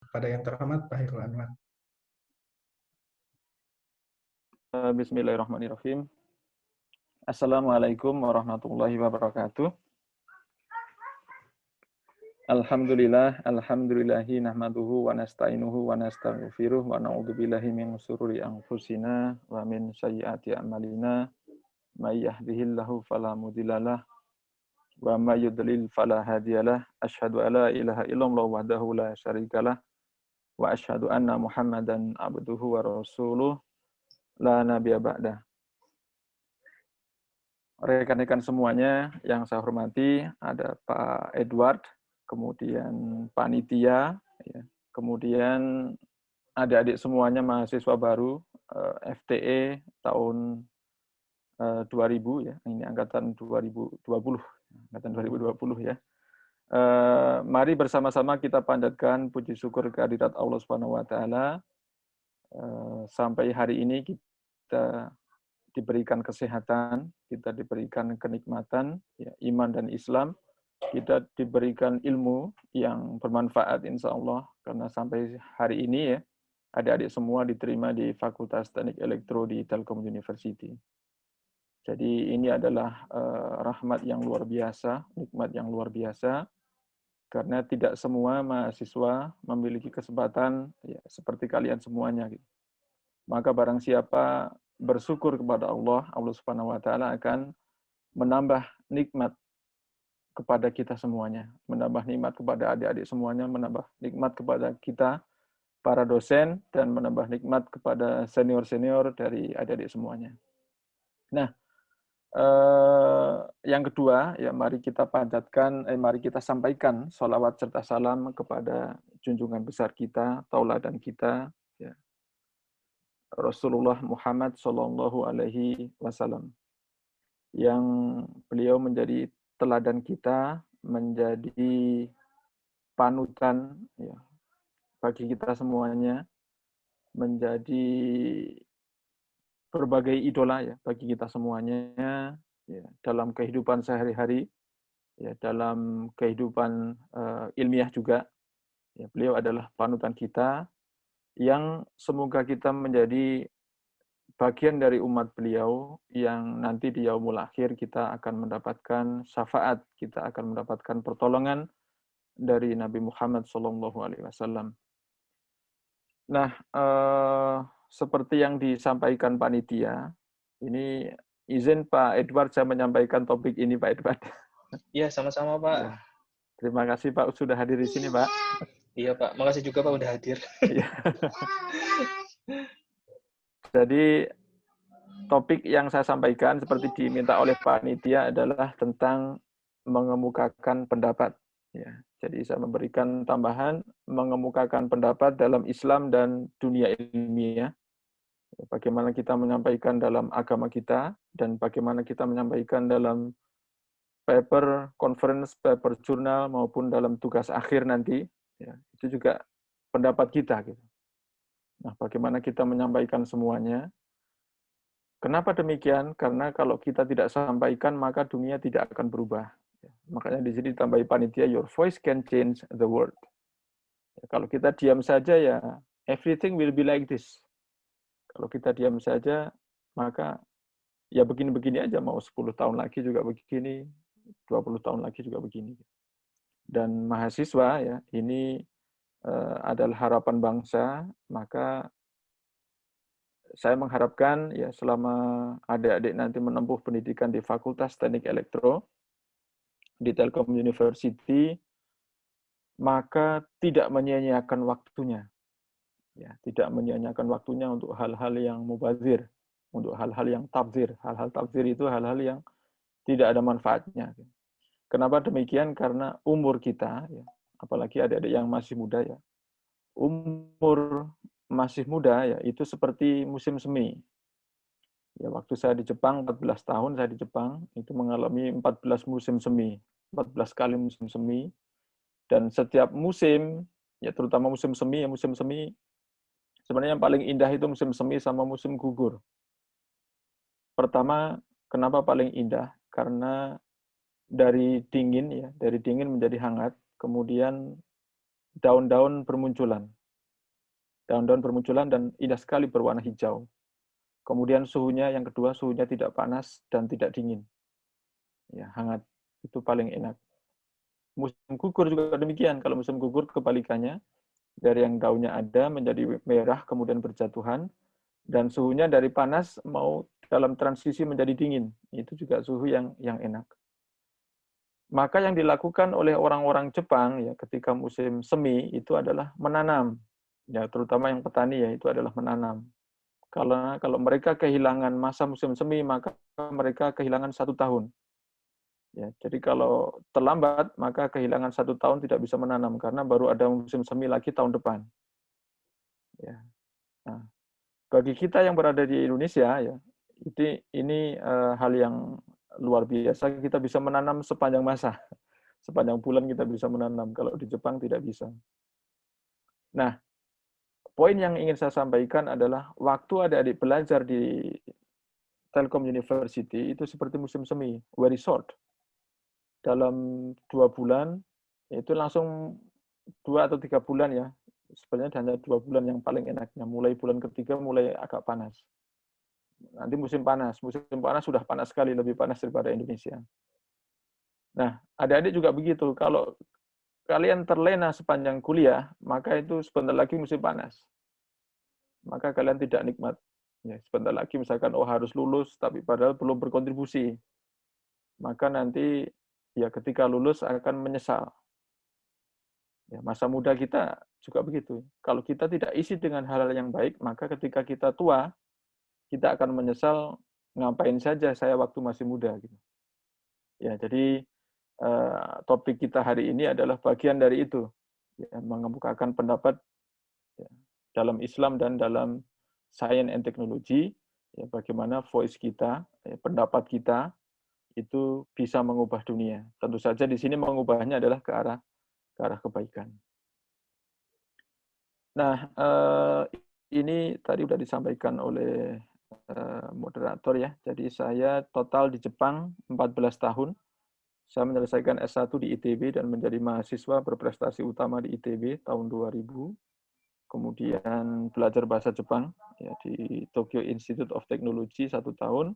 Pada yang terhormat Pak Hairul Anwar. Bismillahirrahmanirrahim. Assalamualaikum warahmatullahi wabarakatuh. Alhamdulillahi nahmaduhu wa nasta'inuhu wa nastaghfiruh wa na'udzubillahi min syururi anfusina wa min sayyiati a'malina. May yahdihillahu fala mudhillalah wa may yudlil fala hadiyalah. Asyhadu alla ilaha illallah wahdahu la syarikalah wa asyhadu anna Muhammadan abduhu wa rasuluh la nabiyya ba'dah. Rekan-rekan semuanya yang saya hormati, ada Pak Edward, kemudian panitia, ya, kemudian adik-adik semuanya mahasiswa baru FTE tahun 2000 ya, ini angkatan 2020, angkatan 2020 ya. Mari bersama-sama kita panjatkan puji syukur kehadirat Allah Subhanahu wa taala. Sampai hari ini kita diberikan kesehatan, kita diberikan kenikmatan, ya, iman dan Islam, kita diberikan ilmu yang bermanfaat insya Allah, karena sampai hari ini ya, adik-adik semua diterima di Fakultas Teknik Elektro di Telkom University. Jadi ini adalah rahmat yang luar biasa, nikmat yang luar biasa, karena tidak semua mahasiswa memiliki kesempatan ya, seperti kalian semuanya. Maka barang siapa bersyukur kepada Allah, Allah Subhanahu wa taala akan menambah nikmat kepada kita semuanya, menambah nikmat kepada adik-adik semuanya, menambah nikmat kepada kita para dosen dan menambah nikmat kepada senior-senior dari adik-adik semuanya. Nah, yang kedua ya, mari kita sampaikan sholawat serta salam kepada junjungan besar kita, tauladan kita, ya, Rasulullah Muhammad Shallallahu Alaihi Wasallam, yang beliau menjadi teladan kita, menjadi panutan ya, bagi kita semuanya, menjadi berbagai idola ya bagi kita semuanya ya, dalam kehidupan sehari-hari, ya, dalam kehidupan ilmiah juga. Ya, beliau adalah panutan kita, yang semoga kita menjadi bagian dari umat beliau yang nanti di yaumul akhir kita akan mendapatkan syafaat, kita akan mendapatkan pertolongan dari Nabi Muhammad SAW. Nah, seperti yang disampaikan panitia, ini izin Pak Edward saya menyampaikan topik ini, Pak Edward. Iya, sama-sama Pak. Ya. Terima kasih Pak sudah hadir di sini, Pak. Iya Pak, makasih juga Pak udah hadir. Jadi topik yang saya sampaikan seperti diminta oleh panitia adalah tentang mengemukakan pendapat. Ya, jadi saya memberikan tambahan mengemukakan pendapat dalam Islam dan dunia ilmiah. Bagaimana kita menyampaikan dalam agama kita dan bagaimana kita menyampaikan dalam paper, conference, paper jurnal maupun dalam tugas akhir nanti. Ya, itu juga pendapat kita. Gitu. Nah, bagaimana kita menyampaikan semuanya? Kenapa demikian? Karena kalau kita tidak sampaikan, maka dunia tidak akan berubah. Makanya di sini ditambahi panitia, your voice can change the world. Kalau kita diam saja, ya everything will be like this. Kalau kita diam saja, maka ya begini-begini aja, mau 10 tahun lagi juga begini, 20 tahun lagi juga begini. Dan mahasiswa, ya ini adalah harapan bangsa, maka saya mengharapkan ya selama adik-adik nanti menempuh pendidikan di Fakultas Teknik Elektro di Telkom University, maka tidak menyia-nyiakan waktunya. Ya, tidak menyia-nyiakan waktunya untuk hal-hal yang mubazir, untuk hal-hal yang tabzir. Hal-hal tabzir itu hal-hal yang tidak ada manfaatnya. Kenapa demikian? Karena umur kita, ya, apalagi adik-adik yang masih muda, ya, umur masih muda ya itu seperti musim semi. Ya, waktu saya di Jepang 14 tahun saya di Jepang itu mengalami 14 musim semi, 14 kali musim semi, dan setiap musim ya terutama musim semi sebenarnya yang paling indah itu musim semi sama musim gugur. Pertama, kenapa paling indah? Karena dari dingin menjadi hangat, kemudian daun-daun bermunculan. Daun-daun bermunculan dan indah sekali berwarna hijau. Kemudian suhunya, yang kedua, suhunya tidak panas dan tidak dingin. Ya, hangat. Itu paling enak. Musim gugur juga demikian. Kalau musim gugur kebalikannya, dari yang daunnya ada menjadi merah, kemudian berjatuhan, dan suhunya dari panas mau dalam transisi menjadi dingin. Itu juga suhu yang enak. Maka yang dilakukan oleh orang-orang Jepang ya ketika musim semi itu adalah menanam. Ya, terutama yang petani ya itu adalah menanam. Kalau mereka kehilangan masa musim semi, maka mereka kehilangan 1 tahun. Ya, jadi kalau terlambat, maka kehilangan 1 tahun tidak bisa menanam karena baru ada musim semi lagi tahun depan. Ya. Nah, bagi kita yang berada di Indonesia, ya, ini hal yang luar biasa. Kita bisa menanam sepanjang masa, sepanjang bulan kita bisa menanam. Kalau di Jepang tidak bisa. Nah, poin yang ingin saya sampaikan adalah waktu adik-adik belajar di Telkom University itu seperti musim semi, very short. Dalam 2 bulan, itu langsung 2 atau 3 bulan ya. Sebenarnya hanya 2 bulan yang paling enaknya. Mulai bulan ketiga mulai agak panas. Nanti musim panas sudah panas sekali, lebih panas daripada Indonesia. Nah, adik-adik juga begitu. Kalau kalian terlena sepanjang kuliah, maka itu sebentar lagi musim panas. Maka kalian tidak nikmat. Ya, sebentar lagi misalkan harus lulus, tapi padahal belum berkontribusi. Maka nanti ya ketika lulus akan menyesal. Ya, masa muda kita juga begitu. Kalau kita tidak isi dengan hal-hal yang baik, maka ketika kita tua, kita akan menyesal ngapain saja saya waktu masih muda. Gitu. Ya, jadi topik kita hari ini adalah bagian dari itu, ya, mengemukakan pendapat ya, dalam Islam dan dalam Science and Technology, ya, bagaimana voice kita, ya, pendapat kita itu bisa mengubah dunia. Tentu saja di sini mengubahnya adalah ke arah kebaikan. Nah, ini tadi sudah disampaikan oleh moderator ya. Jadi saya total di Jepang 14 tahun. Saya menyelesaikan S1 di ITB dan menjadi mahasiswa berprestasi utama di ITB tahun 2000. Kemudian belajar bahasa Jepang ya, di Tokyo Institute of Technology 1 tahun.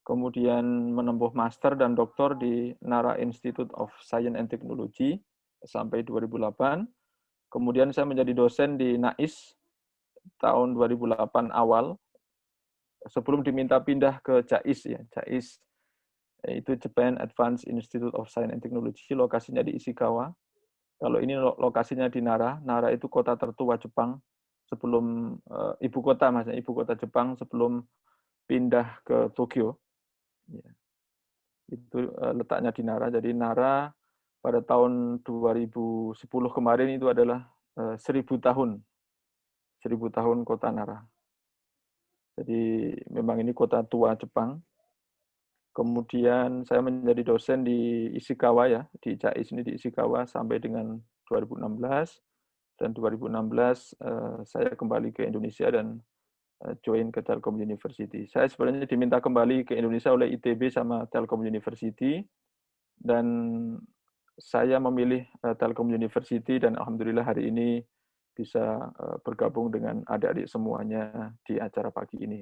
Kemudian menempuh master dan doktor di Nara Institute of Science and Technology sampai 2008. Kemudian saya menjadi dosen di NAIS tahun 2008 awal, sebelum diminta pindah ke JAIS ya. JAIS itu Japan Advanced Institute of Science and Technology, lokasinya di Ishikawa. Kalau ini lokasinya di Nara. Nara itu kota tertua Jepang sebelum ibu kota Jepang sebelum pindah ke Tokyo. Ya. Itu letaknya di Nara. Jadi Nara pada tahun 2010 kemarin itu adalah 1000 tahun. 1000 tahun kota Nara. Jadi memang ini kota tua Jepang. Kemudian saya menjadi dosen di Ishikawa ya, di JAIS ini di Ishikawa sampai dengan 2016. Dan 2016 saya kembali ke Indonesia dan join ke Telkom University. Saya sebenarnya diminta kembali ke Indonesia oleh ITB sama Telkom University. Dan saya memilih Telkom University dan alhamdulillah hari ini bisa bergabung dengan adik-adik semuanya di acara pagi ini.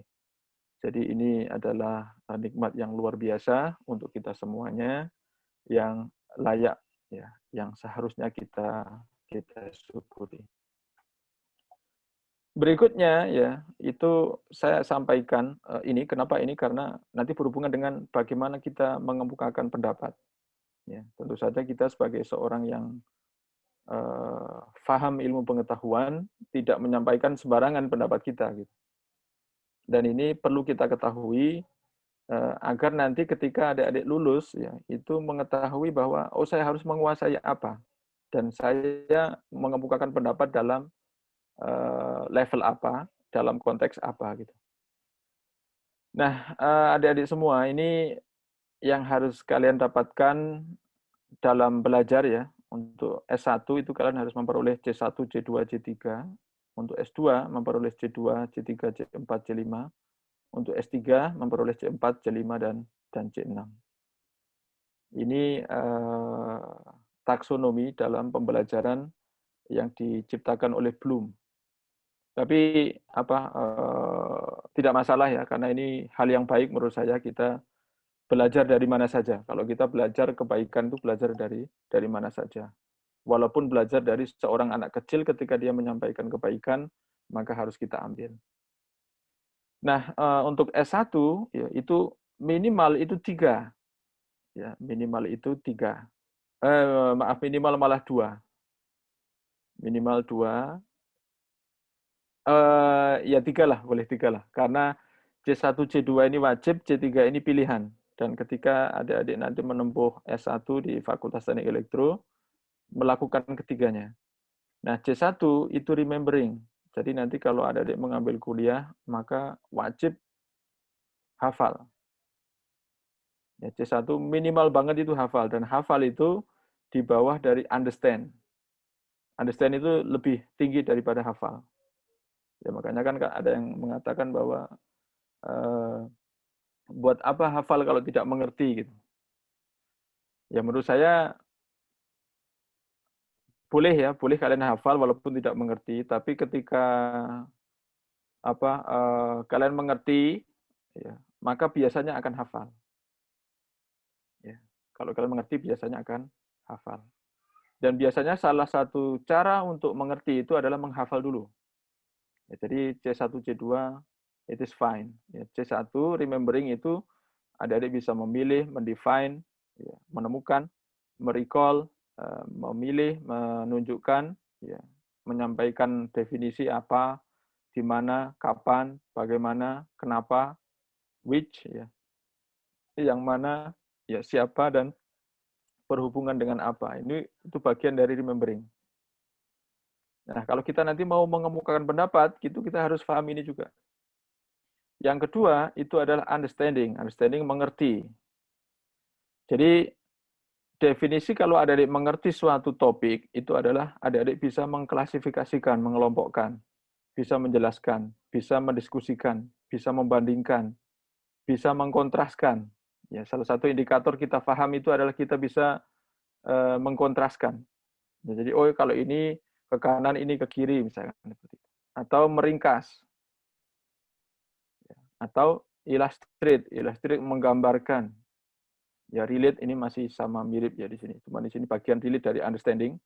Jadi ini adalah nikmat yang luar biasa untuk kita semuanya yang layak ya, yang seharusnya kita syukuri. Berikutnya ya, itu saya sampaikan ini kenapa ini karena nanti berhubungan dengan bagaimana kita mengemukakan pendapat. Ya, tentu saja kita sebagai seorang yang paham ilmu pengetahuan tidak menyampaikan sembarangan pendapat kita gitu. Dan ini perlu kita ketahui agar nanti ketika adik-adik lulus ya itu mengetahui bahwa saya harus menguasai apa dan saya mengemukakan pendapat dalam level apa, dalam konteks apa gitu. Nah, adik-adik semua ini yang harus kalian dapatkan dalam belajar ya. Untuk S1 itu kalian harus memperoleh C1, C2, C3. Untuk S2 memperoleh C2, C3, C4, C5. Untuk S3 memperoleh C4, C5, dan C6. Ini taksonomi dalam pembelajaran yang diciptakan oleh Bloom. Tapi tidak masalah ya, karena ini hal yang baik menurut saya. Kita belajar dari mana saja. Kalau kita belajar kebaikan itu belajar dari mana saja. Walaupun belajar dari seorang anak kecil ketika dia menyampaikan kebaikan, maka harus kita ambil. Nah, untuk S1 ya, itu minimal itu 3. Ya, minimal itu 3. Minimal malah 2. Minimal 2. Ya 3 lah, boleh 3 lah. Karena C1, C2 ini wajib, C3 ini pilihan. Dan ketika adik-adik nanti menempuh S1 di Fakultas Teknik Elektro, melakukan ketiganya. Nah, C1 itu remembering. Jadi nanti kalau adik-adik mengambil kuliah, maka wajib hafal. Ya, C1 minimal banget itu hafal. Dan hafal itu di bawah dari understand. Understand itu lebih tinggi daripada hafal. Ya, makanya kan ada yang mengatakan bahwa buat apa hafal kalau tidak mengerti gitu. Ya menurut saya boleh ya, boleh kalian hafal walaupun tidak mengerti, tapi ketika kalian mengerti, ya, maka biasanya akan hafal. Ya, kalau kalian mengerti biasanya akan hafal. Dan biasanya salah satu cara untuk mengerti itu adalah menghafal dulu. Ya, jadi C1, C2 it is fine. Ya, C1 remembering itu adik-adik bisa memilih, mendefine, ya, menemukan, merecall, memilih, menunjukkan, ya, menyampaikan definisi apa, di mana, kapan, bagaimana, kenapa, which, ya, yang mana, ya, siapa, dan berhubungan dengan apa. Ini itu bagian dari remembering. Nah, kalau kita nanti mau mengemukakan pendapat, gitu kita harus paham ini juga. Yang kedua, itu adalah understanding. Understanding, mengerti. Jadi, definisi kalau adik-adik mengerti suatu topik, itu adalah adik-adik bisa mengklasifikasikan, mengelompokkan, bisa menjelaskan, bisa mendiskusikan, bisa membandingkan, bisa mengkontraskan. Ya, salah satu indikator kita paham itu adalah kita bisa mengkontraskan. Ya, jadi, oh kalau ini ke kanan, ini ke kiri, misalkan. Atau meringkas. Atau illustrate. Illustrate menggambarkan. Ya, relate ini masih sama mirip ya di sini. Cuma di sini bagian relate dari understanding.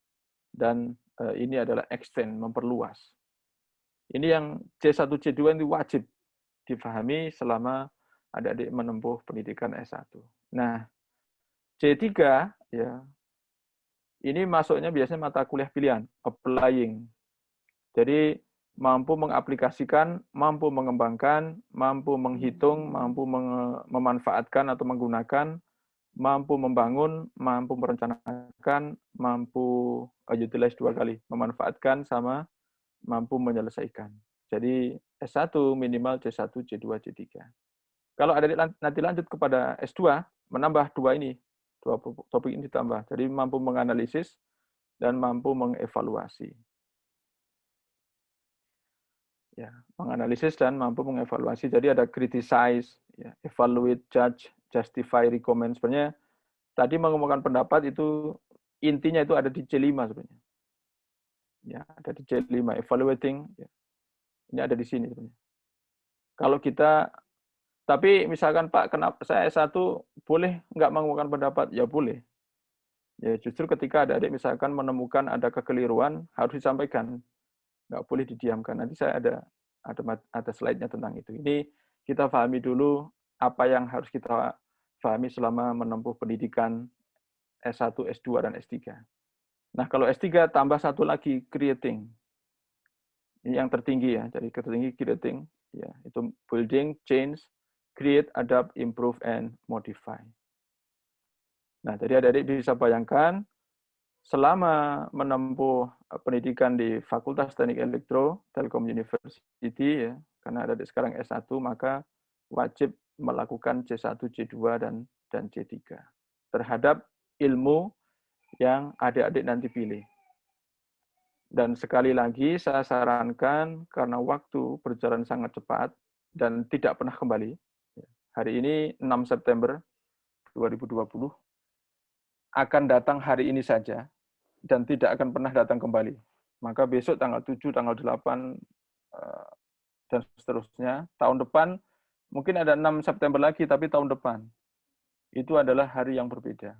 Dan ini adalah extend, memperluas. Ini yang C1, C2 itu wajib dipahami selama adik-adik menempuh pendidikan S1. Nah, C3 ya, ini masuknya biasanya mata kuliah pilihan, applying. Jadi mampu mengaplikasikan, mampu mengembangkan, mampu menghitung, mampu memanfaatkan atau menggunakan, mampu membangun, mampu merencanakan, mampu utilize 2 kali, memanfaatkan sama mampu menyelesaikan. Jadi S1 minimal C1, C2, C3. Kalau ada nanti lanjut kepada S2, menambah 2 ini, 2 topik ini ditambah. Jadi mampu menganalisis dan mampu mengevaluasi. Ya, menganalisis dan mampu mengevaluasi. Jadi ada criticize, ya, evaluate, judge, justify, recommend. Sebenarnya tadi mengemukakan pendapat itu intinya itu ada di C5 sebenarnya. Ya, ada di C5, evaluating. Ya. Ini ada di sini sebenarnya. Kalau kita, tapi misalkan Pak, kenapa saya S1 boleh nggak mengemukakan pendapat? Ya boleh. Ya justru ketika adik-adik misalkan menemukan ada kekeliruan, harus disampaikan. Nggak boleh didiamkan. Nanti saya ada slide-nya tentang itu. Ini kita pahami dulu apa yang harus kita pahami selama menempuh pendidikan S1, S2, dan S3. Nah, kalau S3 tambah satu lagi, creating. Ini yang tertinggi ya, jadi tertinggi creating. Ya, itu building, change, create, adapt, improve, and modify. Nah, jadi adik-adik bisa bayangkan, selama menempuh pendidikan di Fakultas Teknik Elektro, Telkom University, ya, karena adik-adik sekarang S1, maka wajib melakukan C1, C2, dan C3 terhadap ilmu yang adik-adik nanti pilih. Dan sekali lagi saya sarankan, karena waktu berjalan sangat cepat dan tidak pernah kembali. Hari ini 6 September 2020, akan datang hari ini saja dan tidak akan pernah datang kembali. Maka besok tanggal 7, tanggal 8, dan seterusnya. Tahun depan mungkin ada 6 September lagi, tapi tahun depan itu adalah hari yang berbeda.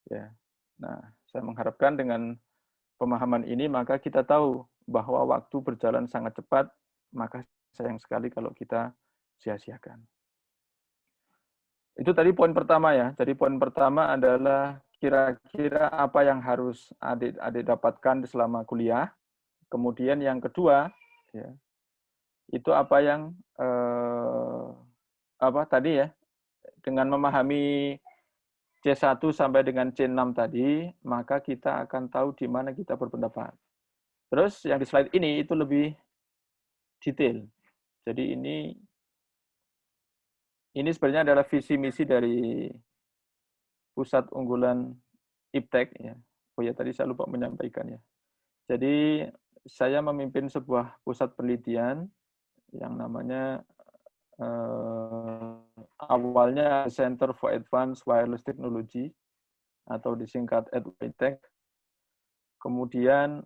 Ya. Nah, saya mengharapkan dengan pemahaman ini maka kita tahu bahwa waktu berjalan sangat cepat, maka sayang sekali kalau kita sia-siakan. Itu tadi poin pertama ya. Jadi poin pertama adalah kira-kira apa yang harus adik-adik dapatkan selama kuliah. Kemudian yang kedua, ya, itu apa yang tadi ya, dengan memahami C1 sampai dengan C6 tadi, maka kita akan tahu di mana kita berpendapat. Terus yang di slide ini itu lebih detail. Jadi ini sebenarnya adalah visi misi dari pusat unggulan IPTEK ya. Oh ya, tadi saya lupa menyampaikan ya. Jadi saya memimpin sebuah pusat penelitian yang namanya awalnya Center for Advanced Wireless Technology atau disingkat EDWITEC. Kemudian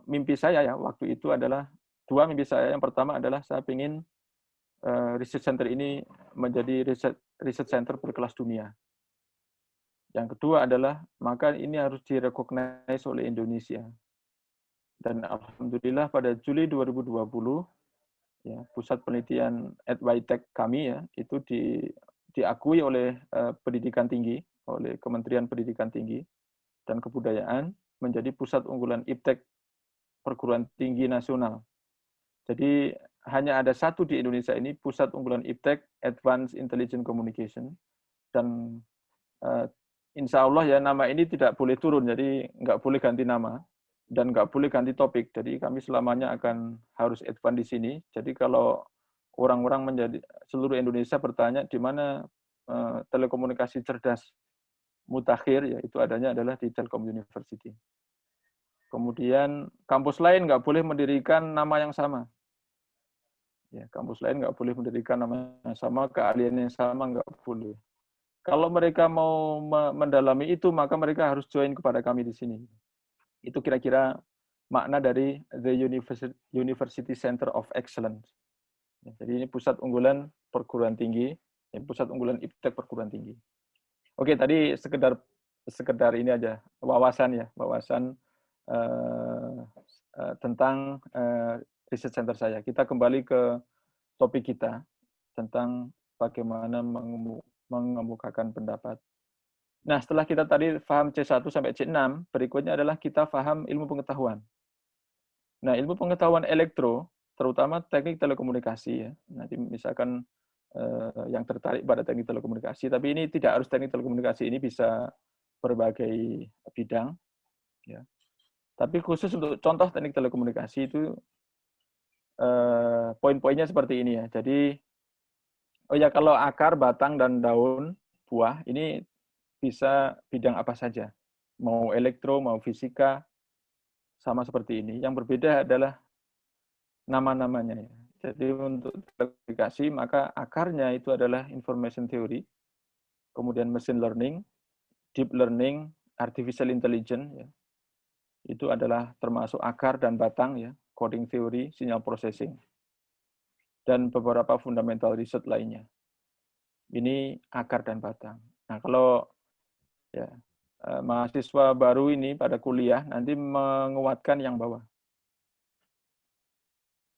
mimpi saya ya waktu itu adalah dua mimpi saya. Yang pertama adalah saya ingin research center ini menjadi research center berkelas dunia. Yang kedua adalah maka ini harus direcognize oleh Indonesia. Dan alhamdulillah pada Juli 2020 ya, pusat penelitian EDWITEC kami ya itu diakui oleh pendidikan tinggi, oleh Kementerian Pendidikan Tinggi dan Kebudayaan menjadi pusat unggulan IPTEK perguruan tinggi nasional. Jadi hanya ada satu di Indonesia ini pusat unggulan IPTEK Advanced Intelligent Communication, dan insya Allah ya nama ini tidak boleh turun, jadi nggak boleh ganti nama dan nggak boleh ganti topik. Jadi kami selamanya akan harus advance di sini. Jadi kalau orang-orang menjadi seluruh Indonesia bertanya di mana telekomunikasi cerdas mutakhir, ya itu adanya adalah di Telkom University. Kemudian kampus lain nggak boleh mendirikan nama yang sama. Ya, kampus lain nggak boleh mendirikan nama yang sama, keahlian yang sama nggak boleh. Kalau mereka mau mendalami itu, maka mereka harus join kepada kami di sini. Itu kira-kira makna dari The University Center of Excellence. Jadi ini pusat unggulan perguruan tinggi, pusat unggulan IPTEK perguruan tinggi. Oke, tadi sekedar ini aja wawasan tentang research center saya. Kita kembali ke topik kita tentang bagaimana mengemukakan pendapat. Nah, setelah kita tadi paham C1 sampai C6, berikutnya adalah kita paham ilmu pengetahuan. Nah, ilmu pengetahuan elektro, terutama teknik telekomunikasi ya. Nanti misalkan yang tertarik pada teknik telekomunikasi, tapi ini tidak harus teknik telekomunikasi, ini bisa berbagai bidang ya. Tapi khusus untuk contoh teknik telekomunikasi itu poin-poinnya seperti ini ya. Jadi kalau akar, batang dan daun buah ini bisa bidang apa saja. Mau elektro, mau fisika, sama seperti ini. Yang berbeda adalah nama-namanya. Jadi untuk telekomunikasi, maka akarnya itu adalah information theory, kemudian machine learning, deep learning, artificial intelligence. Ya. Itu adalah termasuk akar dan batang, ya, coding theory, signal processing, dan beberapa fundamental research lainnya. Ini akar dan batang. Nah, kalau ya, mahasiswa baru ini pada kuliah nanti menguatkan yang bawah.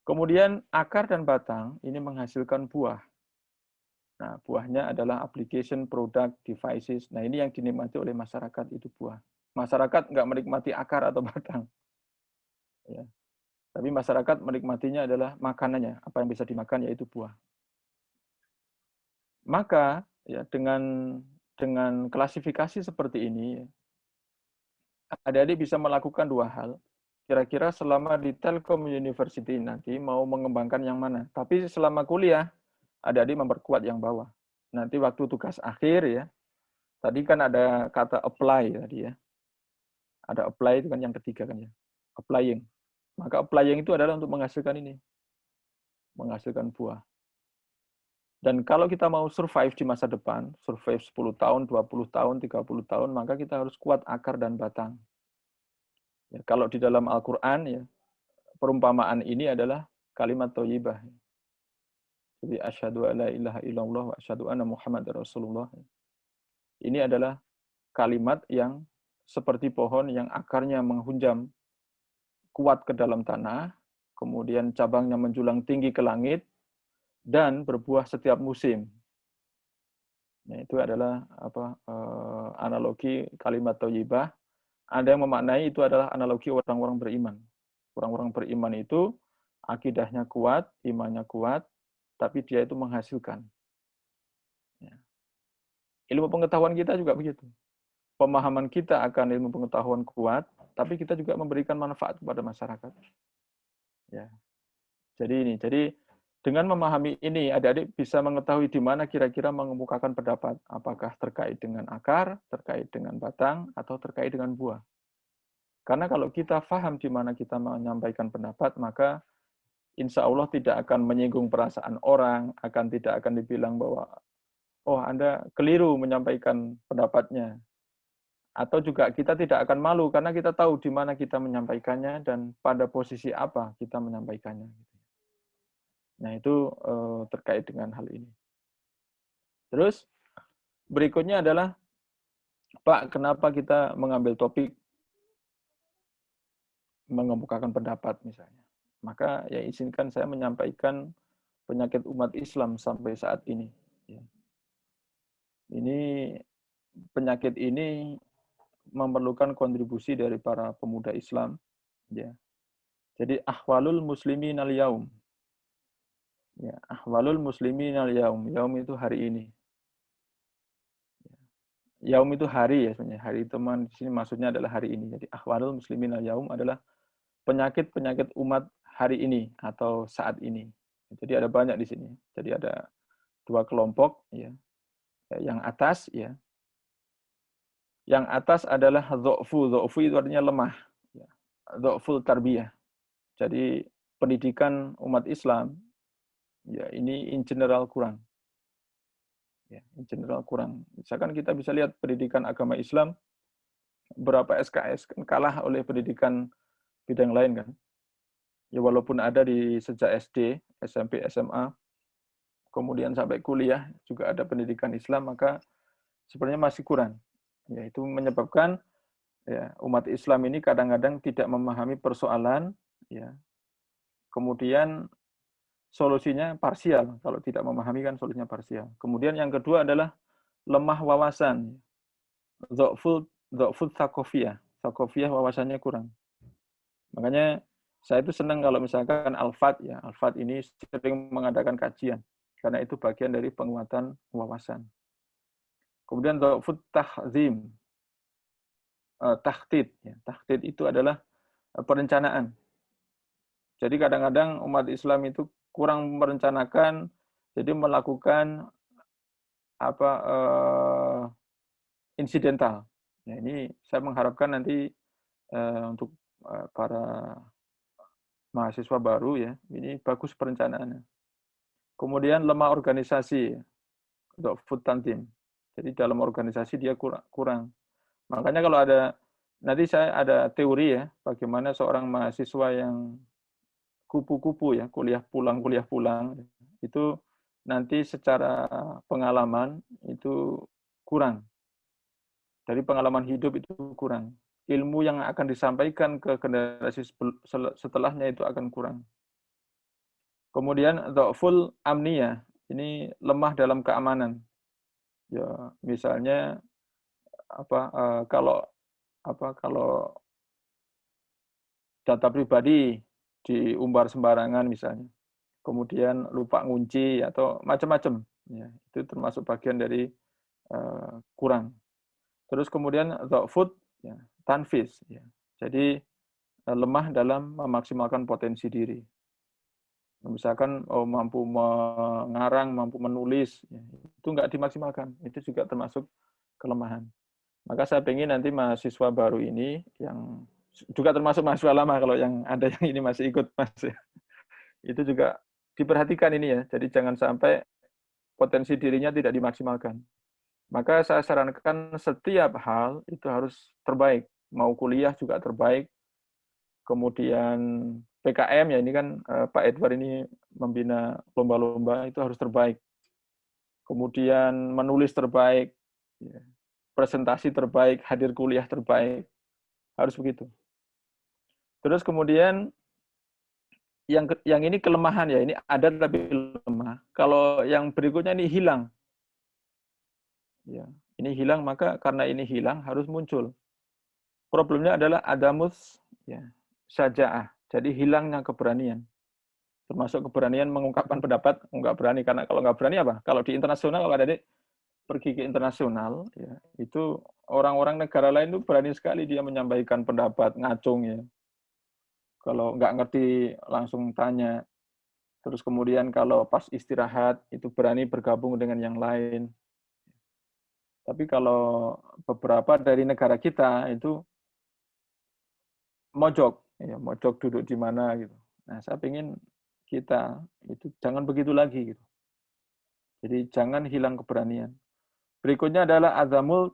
Kemudian akar dan batang ini menghasilkan buah. Nah, buahnya adalah application, product, devices. Nah, ini yang dinikmati oleh masyarakat, itu buah. Masyarakat nggak menikmati akar atau batang. Ya. Tapi masyarakat menikmatinya adalah makanannya, apa yang bisa dimakan yaitu buah. Maka ya dengan klasifikasi seperti ini, adik-adik bisa melakukan dua hal. Kira-kira selama di Telkom University nanti mau mengembangkan yang mana. Tapi selama kuliah, adik-adik memperkuat yang bawah. Nanti waktu tugas akhir ya, tadi kan ada kata apply tadi ya. Ada apply itu kan yang ketiga kan ya, applying. Maka applying itu adalah untuk menghasilkan ini, menghasilkan buah. Dan kalau kita mau survive di masa depan, survive 10 tahun, 20 tahun, 30 tahun, maka kita harus kuat akar dan batang. Ya, kalau di dalam Al-Quran, ya, perumpamaan ini adalah kalimat thayyibah. Jadi asyhadu alla ilaha illallah wa asyhadu anna Muhammadar Rasulullah. Ini adalah kalimat yang seperti pohon yang akarnya menghunjam kuat ke dalam tanah, kemudian cabangnya menjulang tinggi ke langit, dan berbuah setiap musim. Nah, itu adalah analogi kalimat thayyibah. Ada yang memaknai itu adalah analogi orang-orang beriman. Orang-orang beriman itu akidahnya kuat, imannya kuat, tapi dia itu menghasilkan. Ya. Ilmu pengetahuan kita juga begitu. Pemahaman kita akan ilmu pengetahuan kuat, tapi kita juga memberikan manfaat kepada masyarakat. Ya. Jadi dengan memahami ini, adik-adik bisa mengetahui di mana kira-kira mengemukakan pendapat. Apakah terkait dengan akar, terkait dengan batang, atau terkait dengan buah. Karena kalau kita paham di mana kita menyampaikan pendapat, maka insya Allah tidak akan menyinggung perasaan orang, tidak akan dibilang bahwa, oh Anda keliru menyampaikan pendapatnya. Atau juga kita tidak akan malu, karena kita tahu di mana kita menyampaikannya dan pada posisi apa kita menyampaikannya. Nah, itu terkait dengan hal ini. Terus, berikutnya adalah, Pak, kenapa kita mengambil topik mengemukakan pendapat misalnya? Maka ya izinkan saya menyampaikan penyakit umat Islam sampai saat ini. Ini penyakit ini memerlukan kontribusi dari para pemuda Islam. Ya. Jadi ahwalul muslimin al-yaum. Ya, ahwalul muslimin al-yaum. Yaum itu hari ini. Yaum itu hari ya sebenarnya. Hari itu di sini maksudnya adalah hari ini. Jadi ahwalul muslimin al-yaum adalah penyakit-penyakit umat hari ini atau saat ini. Jadi ada banyak di sini. Jadi ada dua kelompok ya. Yang atas ya. Yang atas adalah dha'fu. Dha'fu itu artinya lemah. Ya. Dha'ful tarbiyah. Jadi pendidikan umat Islam ya ini in general kurang. Ya, in general kurang. Misalkan kita bisa lihat pendidikan agama Islam berapa SKS kan kalah oleh pendidikan bidang lain kan. Ya walaupun ada di sejak SD, SMP, SMA, kemudian sampai kuliah juga ada pendidikan Islam, maka sebenarnya masih kurang. Ya, itu menyebabkan ya, umat Islam ini kadang-kadang tidak memahami persoalan, ya. Kemudian solusinya parsial. Kalau tidak memahami kan solusinya parsial. Kemudian yang kedua adalah lemah wawasan. Dha'ful thaqafiyah. Thaqafiyah wawasannya kurang. Makanya saya itu senang kalau misalkan Al-Fat ya. Al-Fat ini sering mengadakan kajian. Karena itu bagian dari penguatan wawasan. Kemudian dha'ful tahzim. Takhtid. Ya. Takhtid itu adalah perencanaan. Jadi kadang-kadang umat Islam itu kurang merencanakan, jadi melakukan insidental. Ya, ini saya mengharapkan nanti untuk para mahasiswa baru ya, ini bagus perencanaannya. Kemudian lemah organisasi, dha'fut tanzim. Jadi dalam organisasi dia kurang. Makanya kalau nanti saya ada teori ya, bagaimana seorang mahasiswa yang kupu-kupu ya, kuliah pulang, itu nanti secara pengalaman itu kurang. Dari pengalaman hidup itu kurang. Ilmu yang akan disampaikan ke generasi setelahnya itu akan kurang. Kemudian dha'ful amniyah, ini lemah dalam keamanan. Ya, misalnya kalau data pribadi diumbar sembarangan misalnya, kemudian lupa ngunci atau macam-macam, ya, itu termasuk bagian dari kurang. Terus kemudian dha'fut ya, tanfis, ya. Jadi lemah dalam memaksimalkan potensi diri. Misalkan mampu mengarang, mampu menulis, ya, itu nggak dimaksimalkan, itu juga termasuk kelemahan. Maka saya ingin nanti mahasiswa baru ini yang juga termasuk mahasiswa lama kalau yang ada yang ini masih ikut Mas. Itu juga diperhatikan ini ya. Jadi jangan sampai potensi dirinya tidak dimaksimalkan. Maka saya sarankan setiap hal itu harus terbaik. Mau kuliah juga terbaik, kemudian PKM ya ini kan Pak Edward ini membina lomba-lomba itu harus terbaik. Kemudian menulis terbaik, ya, presentasi terbaik, hadir kuliah terbaik, harus begitu. Terus kemudian yang ini kelemahan ya, ini ada tapi lemah. Kalau yang berikutnya ini hilang, ya ini hilang maka karena ini hilang harus muncul. Problemnya adalah adamus ya syaja'ah, jadi hilangnya keberanian. Termasuk keberanian mengungkapkan pendapat, nggak berani. Karena kalau nggak berani apa? Kalau di internasional, kalau ada pergi ke internasional, ya, itu orang-orang negara lain itu berani sekali dia menyampaikan pendapat, ngacung ya. Kalau nggak ngerti langsung tanya. Terus kemudian kalau pas istirahat, itu berani bergabung dengan yang lain. Tapi kalau beberapa dari negara kita itu mojok, ya, mojok duduk di mana gitu. Nah, saya ingin kita itu jangan begitu lagi gitu. Jadi jangan hilang keberanian. Berikutnya adalah azamul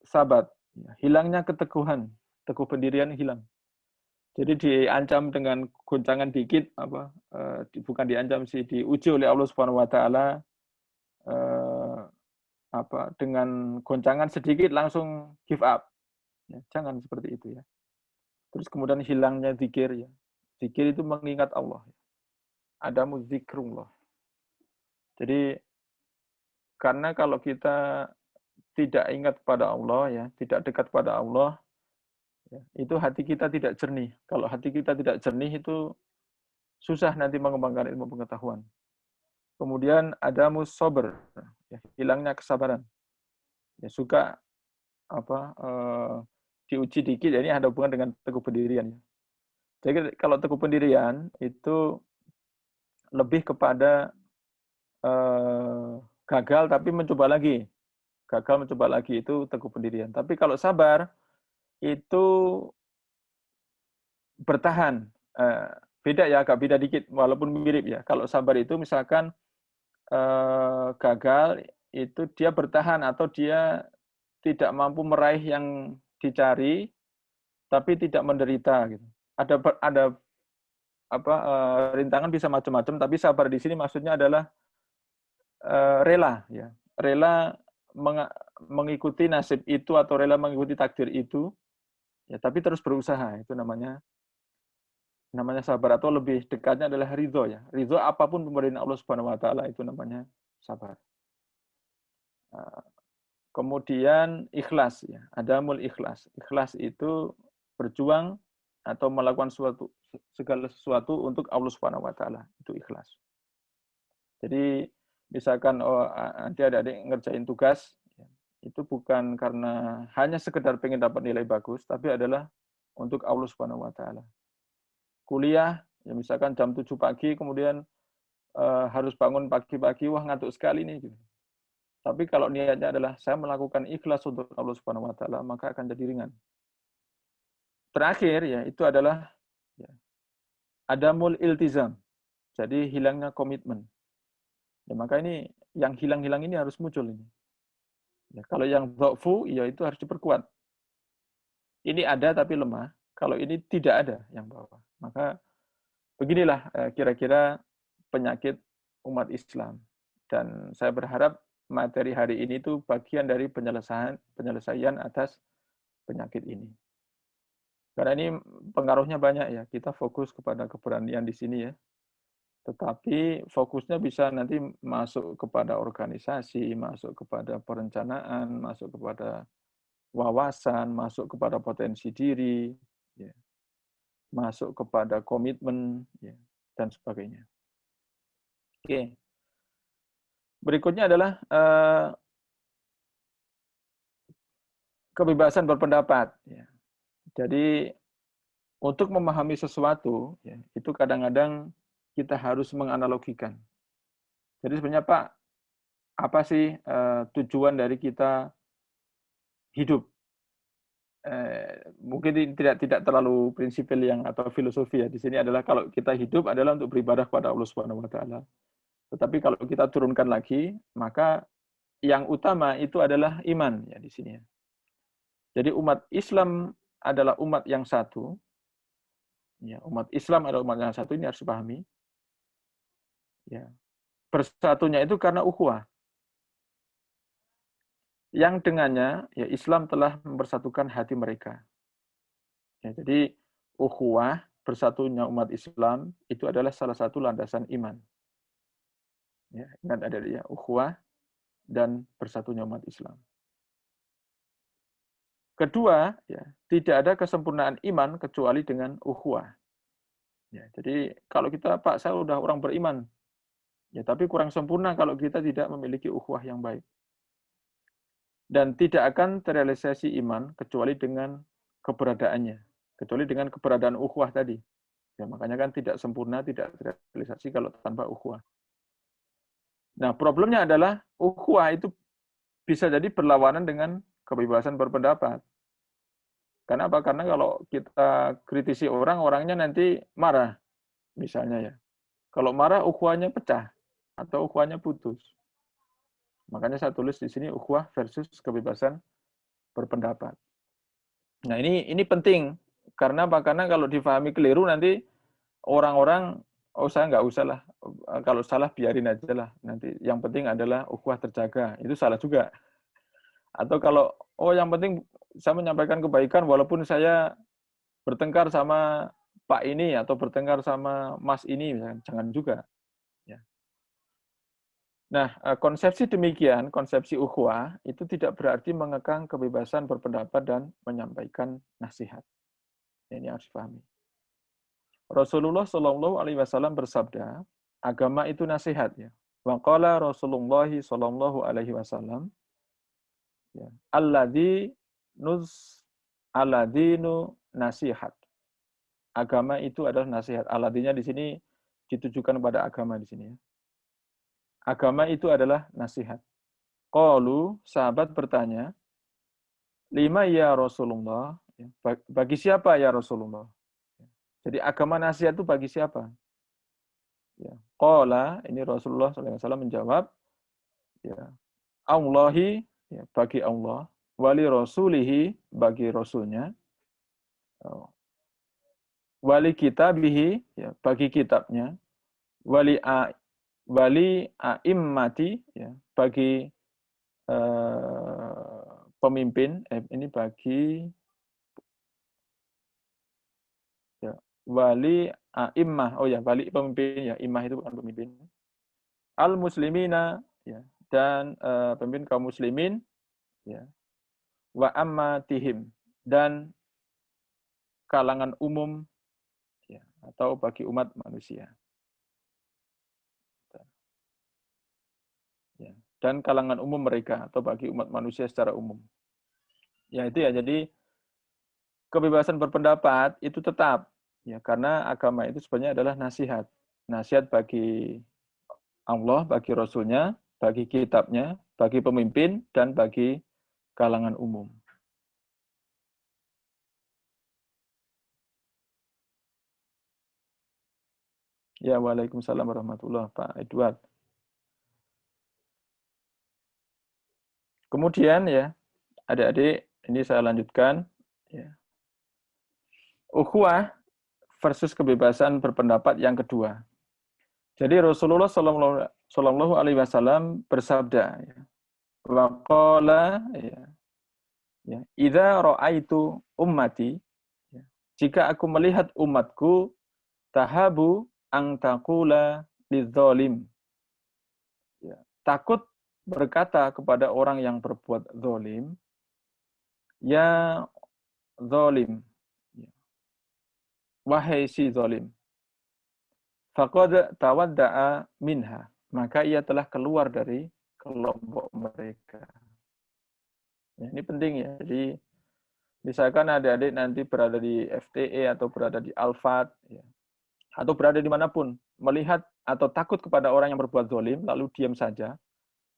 sabat, hilangnya keteguhan, teguh pendirian hilang. Jadi diancam dengan goncangan dikit bukan diancam sih, diuji oleh Allah Subhanahu wa taala dengan goncangan sedikit langsung give up. Ya, jangan seperti itu ya. Terus kemudian hilangnya zikir ya. Zikir itu mengingat Allah. Adamu zikrullah. Jadi karena kalau kita tidak ingat kepada Allah ya, tidak dekat kepada Allah, ya, itu hati kita tidak jernih. Kalau hati kita tidak jernih itu susah nanti mengembangkan ilmu pengetahuan. Kemudian adamus sober, ya, hilangnya kesabaran. Ya, suka diuji dikit, ya, ini ada hubungan dengan teguh pendirian. Ya. Jadi kalau teguh pendirian itu lebih kepada gagal tapi mencoba lagi. Gagal mencoba lagi itu teguh pendirian. Tapi kalau sabar itu bertahan. Beda ya, agak beda dikit walaupun mirip ya. Kalau sabar itu misalkan gagal itu dia bertahan atau dia tidak mampu meraih yang dicari tapi tidak menderita gitu. Ada rintangan bisa macam-macam, tapi sabar di sini maksudnya adalah rela ya. Rela mengikuti nasib itu atau rela mengikuti takdir itu ya, tapi terus berusaha, itu namanya sabar, atau lebih dekatnya adalah ridho ya. Ridho apapun pemberian Allah Subhanahu wa taala itu namanya sabar. Kemudian ikhlas ya, adamul ikhlas. Ikhlas itu berjuang atau melakukan segala sesuatu untuk Allah Subhanahu wa taala, itu ikhlas. Jadi misalkan nanti adik-adik ngerjain tugas, itu bukan karena hanya sekedar pengen dapat nilai bagus, tapi adalah untuk Allah Subhanahu wa taala. Kuliah, ya misalkan jam 7 pagi, kemudian harus bangun pagi-pagi, wah ngantuk sekali nih. Gitu. Tapi kalau niatnya adalah saya melakukan ikhlas untuk Allah Subhanahu wa taala, maka akan jadi ringan. Terakhir ya, itu adalah ya, adamul iltizam. Jadi hilangnya komitmen. Ya, maka ini yang hilang-hilang ini harus muncul ini. Ya, kalau yang dha'fu, ya itu harus diperkuat. Ini ada tapi lemah. Kalau ini tidak ada yang bawah. Maka beginilah kira-kira penyakit umat Islam. Dan saya berharap materi hari ini itu bagian dari penyelesaian atas penyakit ini. Karena ini pengaruhnya banyak ya. Kita fokus kepada keberanian di sini ya. Tetapi fokusnya bisa nanti masuk kepada organisasi, masuk kepada perencanaan, masuk kepada wawasan, masuk kepada potensi diri, ya, masuk kepada komitmen, ya, dan sebagainya. Oke. Berikutnya adalah kebebasan berpendapat. Ya. Jadi untuk memahami sesuatu, ya, itu kadang-kadang kita harus menganalogikan. Jadi sebenarnya Pak, apa sih tujuan dari kita hidup? Mungkin tidak terlalu prinsipil yang atau filosofi ya. Di sini adalah kalau kita hidup adalah untuk beribadah kepada Allah Subhanahu wa taala. Tetapi kalau kita turunkan lagi, maka yang utama itu adalah iman ya di sini. Jadi umat Islam adalah umat yang satu Ya, umat Islam adalah umat yang satu, ini harus dipahami. Ya. Bersatunya itu karena ukhuwah. Yang dengannya, ya Islam telah mempersatukan hati mereka. Ya, jadi ukhuwah, bersatunya umat Islam, itu adalah salah satu landasan iman. Ya, ingat ada ya, ukhuwah dan bersatunya umat Islam. Kedua, ya, tidak ada kesempurnaan iman kecuali dengan ukhuwah. Ya, jadi kalau kita, Pak, saya udah orang beriman, ya, tapi kurang sempurna kalau kita tidak memiliki ukhuwah yang baik. Dan tidak akan terrealisasi iman kecuali dengan keberadaannya, kecuali dengan keberadaan ukhuwah tadi. Ya, makanya kan tidak sempurna, tidak terrealisasi kalau tanpa ukhuwah. Nah, problemnya adalah ukhuwah itu bisa jadi berlawanan dengan kebebasan berpendapat. Kenapa? Karena kalau kita kritisi orang, orangnya nanti marah, misalnya ya. Kalau marah, ukhuwahnya pecah atau ukhuwahnya putus. Makanya saya tulis di sini ukhuwah versus kebebasan berpendapat. Nah, ini penting. Karena apa? Karena kalau difahami keliru nanti orang-orang, oh saya nggak usah lah, kalau salah biarin aja lah. Nanti yang penting adalah ukhuwah terjaga. Itu salah juga. Atau kalau, oh yang penting saya menyampaikan kebaikan walaupun saya bertengkar sama Pak ini atau bertengkar sama Mas ini, jangan juga. Ya. Nah, konsepsi demikian, konsepsi ukhuwah, itu tidak berarti mengekang kebebasan berpendapat dan menyampaikan nasihat. Ini harus dipahami. Rasulullah Shallallahu Alaihi Wasallam bersabda, agama itu nasihat. Ya. Wa qala Rasulullah Shallallahu Alaihi Wasallam, ya, alladinu nasihat. Agama itu adalah nasihat. Aladinya di sini ditujukan pada agama di sini. Ya. Agama itu adalah nasihat. Qalu, sahabat bertanya, lima ya Rasulullah. Bagi siapa ya Rasulullah? Jadi agama nasihat itu bagi siapa? Ya. Qala, ini Rasulullah SAW menjawab, ya, Allahi, ya, bagi Allah, wali rasulihi, bagi rasulnya, wali kitabihi, ya, bagi kitabnya, wali a'immati, ya, bagi pemimpin, ini bagi, ya, wali a'immah, oh ya, wali pemimpin, ya, immah itu bukan pemimpin, al muslimina, ya, dan pemimpin kaum muslimin, ya, wa ammatihim, dan kalangan umum, ya, atau bagi umat manusia. Ya, dan kalangan umum mereka atau bagi umat manusia secara umum. Ya itu ya, jadi kebebasan berpendapat itu tetap, ya, karena agama itu sebenarnya adalah nasihat. Nasihat bagi Allah, bagi Rasulnya, bagi kitabnya, bagi pemimpin, dan bagi kalangan umum. Ya, waalaikumsalam warahmatullahi wabarakatuh, Pak Edward. Kemudian ya, adik-adik, ini saya lanjutkan. Ya. Ukhuwah versus kebebasan berpendapat yang kedua. Jadi Rasulullah Shallallahu Alaihi Wasallam bersabda, ya, waqala, ya, idza ra'aitu ummati, ya, jika aku melihat umatku, tahabu ang taqula lidzalim, ya, takut berkata kepada orang yang berbuat zalim, ya zalim, ya, wahai si zalim, faqad tawadda'a minha, maka ia telah keluar dari kelompok mereka. Ya, ini penting ya. Jadi misalkan adik-adik nanti berada di FTE atau berada di Alfat, ya, atau berada dimanapun, melihat atau takut kepada orang yang berbuat zalim, lalu diam saja,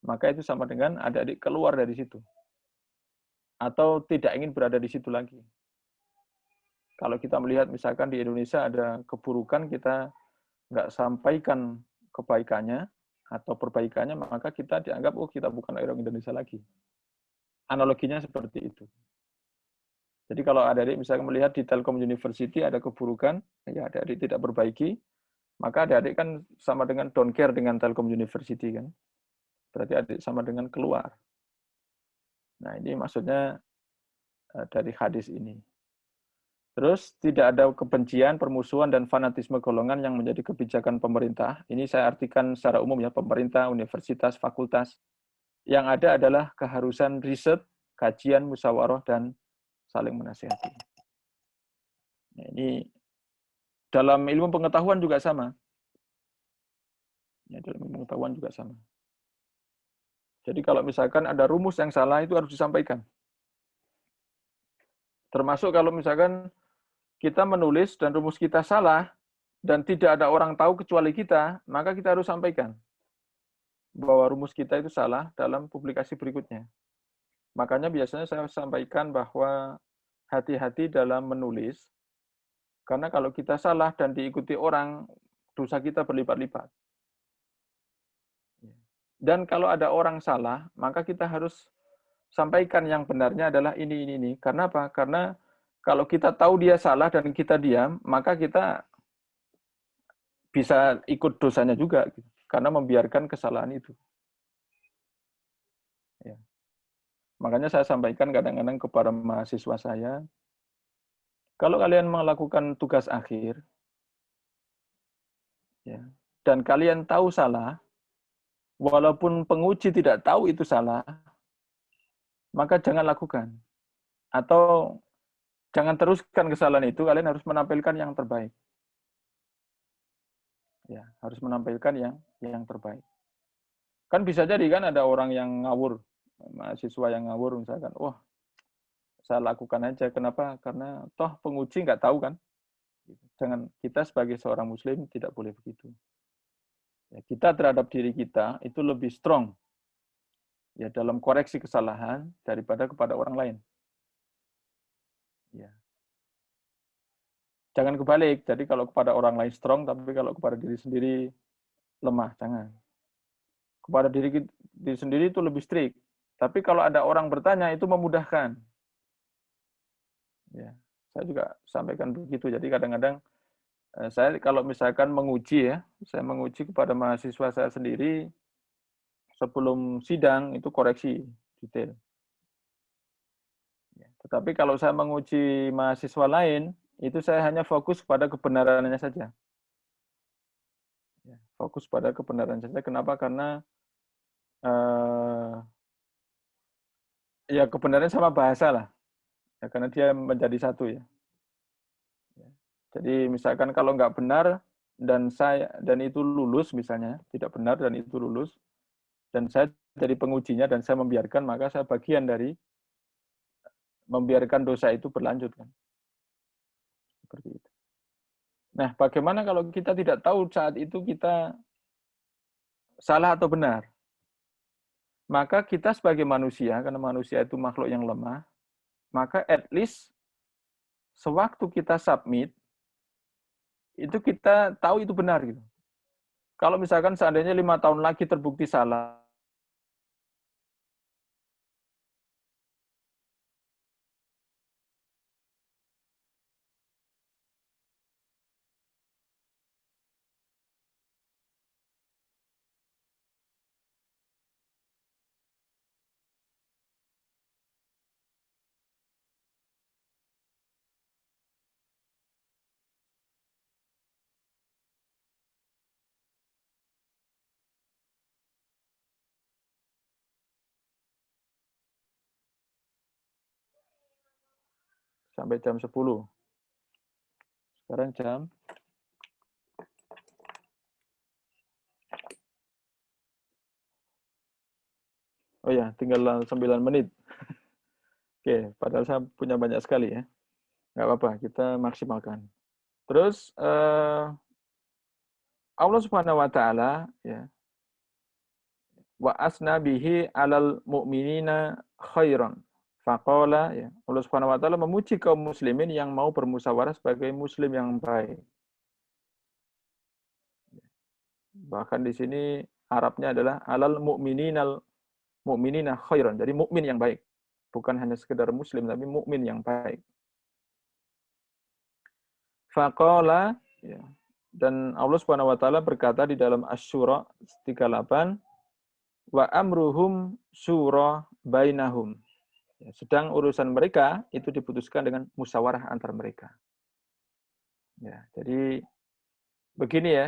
maka itu sama dengan adik-adik keluar dari situ. Atau tidak ingin berada di situ lagi. Kalau kita melihat misalkan di Indonesia ada keburukan, kita nggak sampaikan kebaikannya atau perbaikannya, maka kita dianggap, oh kita bukan orang Indonesia lagi. Analoginya seperti itu. Jadi kalau adik-adik misalnya melihat di Telkom University ada keburukan, ya adik-adik tidak perbaiki, maka adik-adik kan sama dengan don't care dengan Telkom University kan. Berarti adik sama dengan keluar. Nah, ini maksudnya dari hadis ini. Terus tidak ada kebencian, permusuhan, dan fanatisme golongan yang menjadi kebijakan pemerintah. Ini saya artikan secara umum ya, pemerintah, universitas, fakultas. Yang ada adalah keharusan riset, kajian, musyawarah, dan saling menasihati. Nah, ini dalam ilmu pengetahuan juga sama. Ya, dalam ilmu pengetahuan juga sama. Jadi kalau misalkan ada rumus yang salah, itu harus disampaikan. Termasuk kalau misalkan kita menulis dan rumus kita salah, dan tidak ada orang tahu kecuali kita, maka kita harus sampaikan bahwa rumus kita itu salah dalam publikasi berikutnya. Makanya biasanya saya sampaikan bahwa hati-hati dalam menulis, karena kalau kita salah dan diikuti orang, dosa kita berlipat-lipat. Dan kalau ada orang salah, maka kita harus sampaikan yang benarnya adalah ini. Karena apa? Karena kalau kita tahu dia salah dan kita diam, maka kita bisa ikut dosanya juga, karena membiarkan kesalahan itu. Ya. Makanya saya sampaikan kadang-kadang kepada mahasiswa saya, kalau kalian melakukan tugas akhir, ya, dan kalian tahu salah, walaupun penguji tidak tahu itu salah, maka jangan lakukan. Atau jangan teruskan kesalahan itu, kalian harus menampilkan yang terbaik. Ya, harus menampilkan yang terbaik. Kan bisa jadi kan ada orang yang ngawur, mahasiswa yang ngawur misalkan, wah, saya lakukan aja. Kenapa? Karena toh penguji nggak tahu kan. Jangan, kita sebagai seorang muslim tidak boleh begitu. Ya, kita terhadap diri kita itu lebih strong ya dalam koreksi kesalahan daripada kepada orang lain. Ya. Jangan kebalik. Jadi kalau kepada orang lain strong, tapi kalau kepada diri sendiri lemah, jangan. Kepada diri sendiri itu lebih strict. Tapi kalau ada orang bertanya itu memudahkan. Ya, saya juga sampaikan begitu. Jadi kadang-kadang saya kalau misalkan menguji ya, saya menguji kepada mahasiswa saya sendiri sebelum sidang itu koreksi detail. Ya, tetapi kalau saya menguji mahasiswa lain, itu saya hanya fokus pada kebenarannya saja. Ya, fokus pada kebenaran saja. Kenapa? Karena ya kebenaran sama bahasa lah. Ya, karena dia menjadi satu ya. Jadi misalkan kalau nggak benar dan itu lulus misalnya, tidak benar dan itu lulus, dan saya jadi pengujinya dan saya membiarkan, maka saya bagian dari membiarkan dosa itu berlanjut kan. Seperti itu. Nah, bagaimana kalau kita tidak tahu saat itu kita salah atau benar? Maka kita sebagai manusia, karena manusia itu makhluk yang lemah, maka at least sewaktu kita submit, itu kita tahu itu benar gitu. Kalau misalkan seandainya 5 tahun lagi terbukti salah, sampai jam 10. Sekarang jam oh ya, tinggal 9 menit. Oke, padahal saya punya banyak sekali ya. Nggak apa-apa, kita maksimalkan. Terus Allah Subhanahu wa taala ya, wa asna bihi alal mu'minina khairan. Faqala ya, Allah Subhanahu wa taala memuji kaum muslimin yang mau bermusyawarah sebagai muslim yang baik. Bahkan di sini Arabnya adalah alal mu'minina khairan. Jadi mukmin yang baik. Bukan hanya sekedar muslim tapi mukmin yang baik. Faqala, ya. Dan Allah Subhanahu wa taala berkata di dalam Asy-Syura 38, wa amruhum syura bainahum. Ya, sedang urusan mereka itu diputuskan dengan musyawarah antar mereka. Ya, jadi begini ya,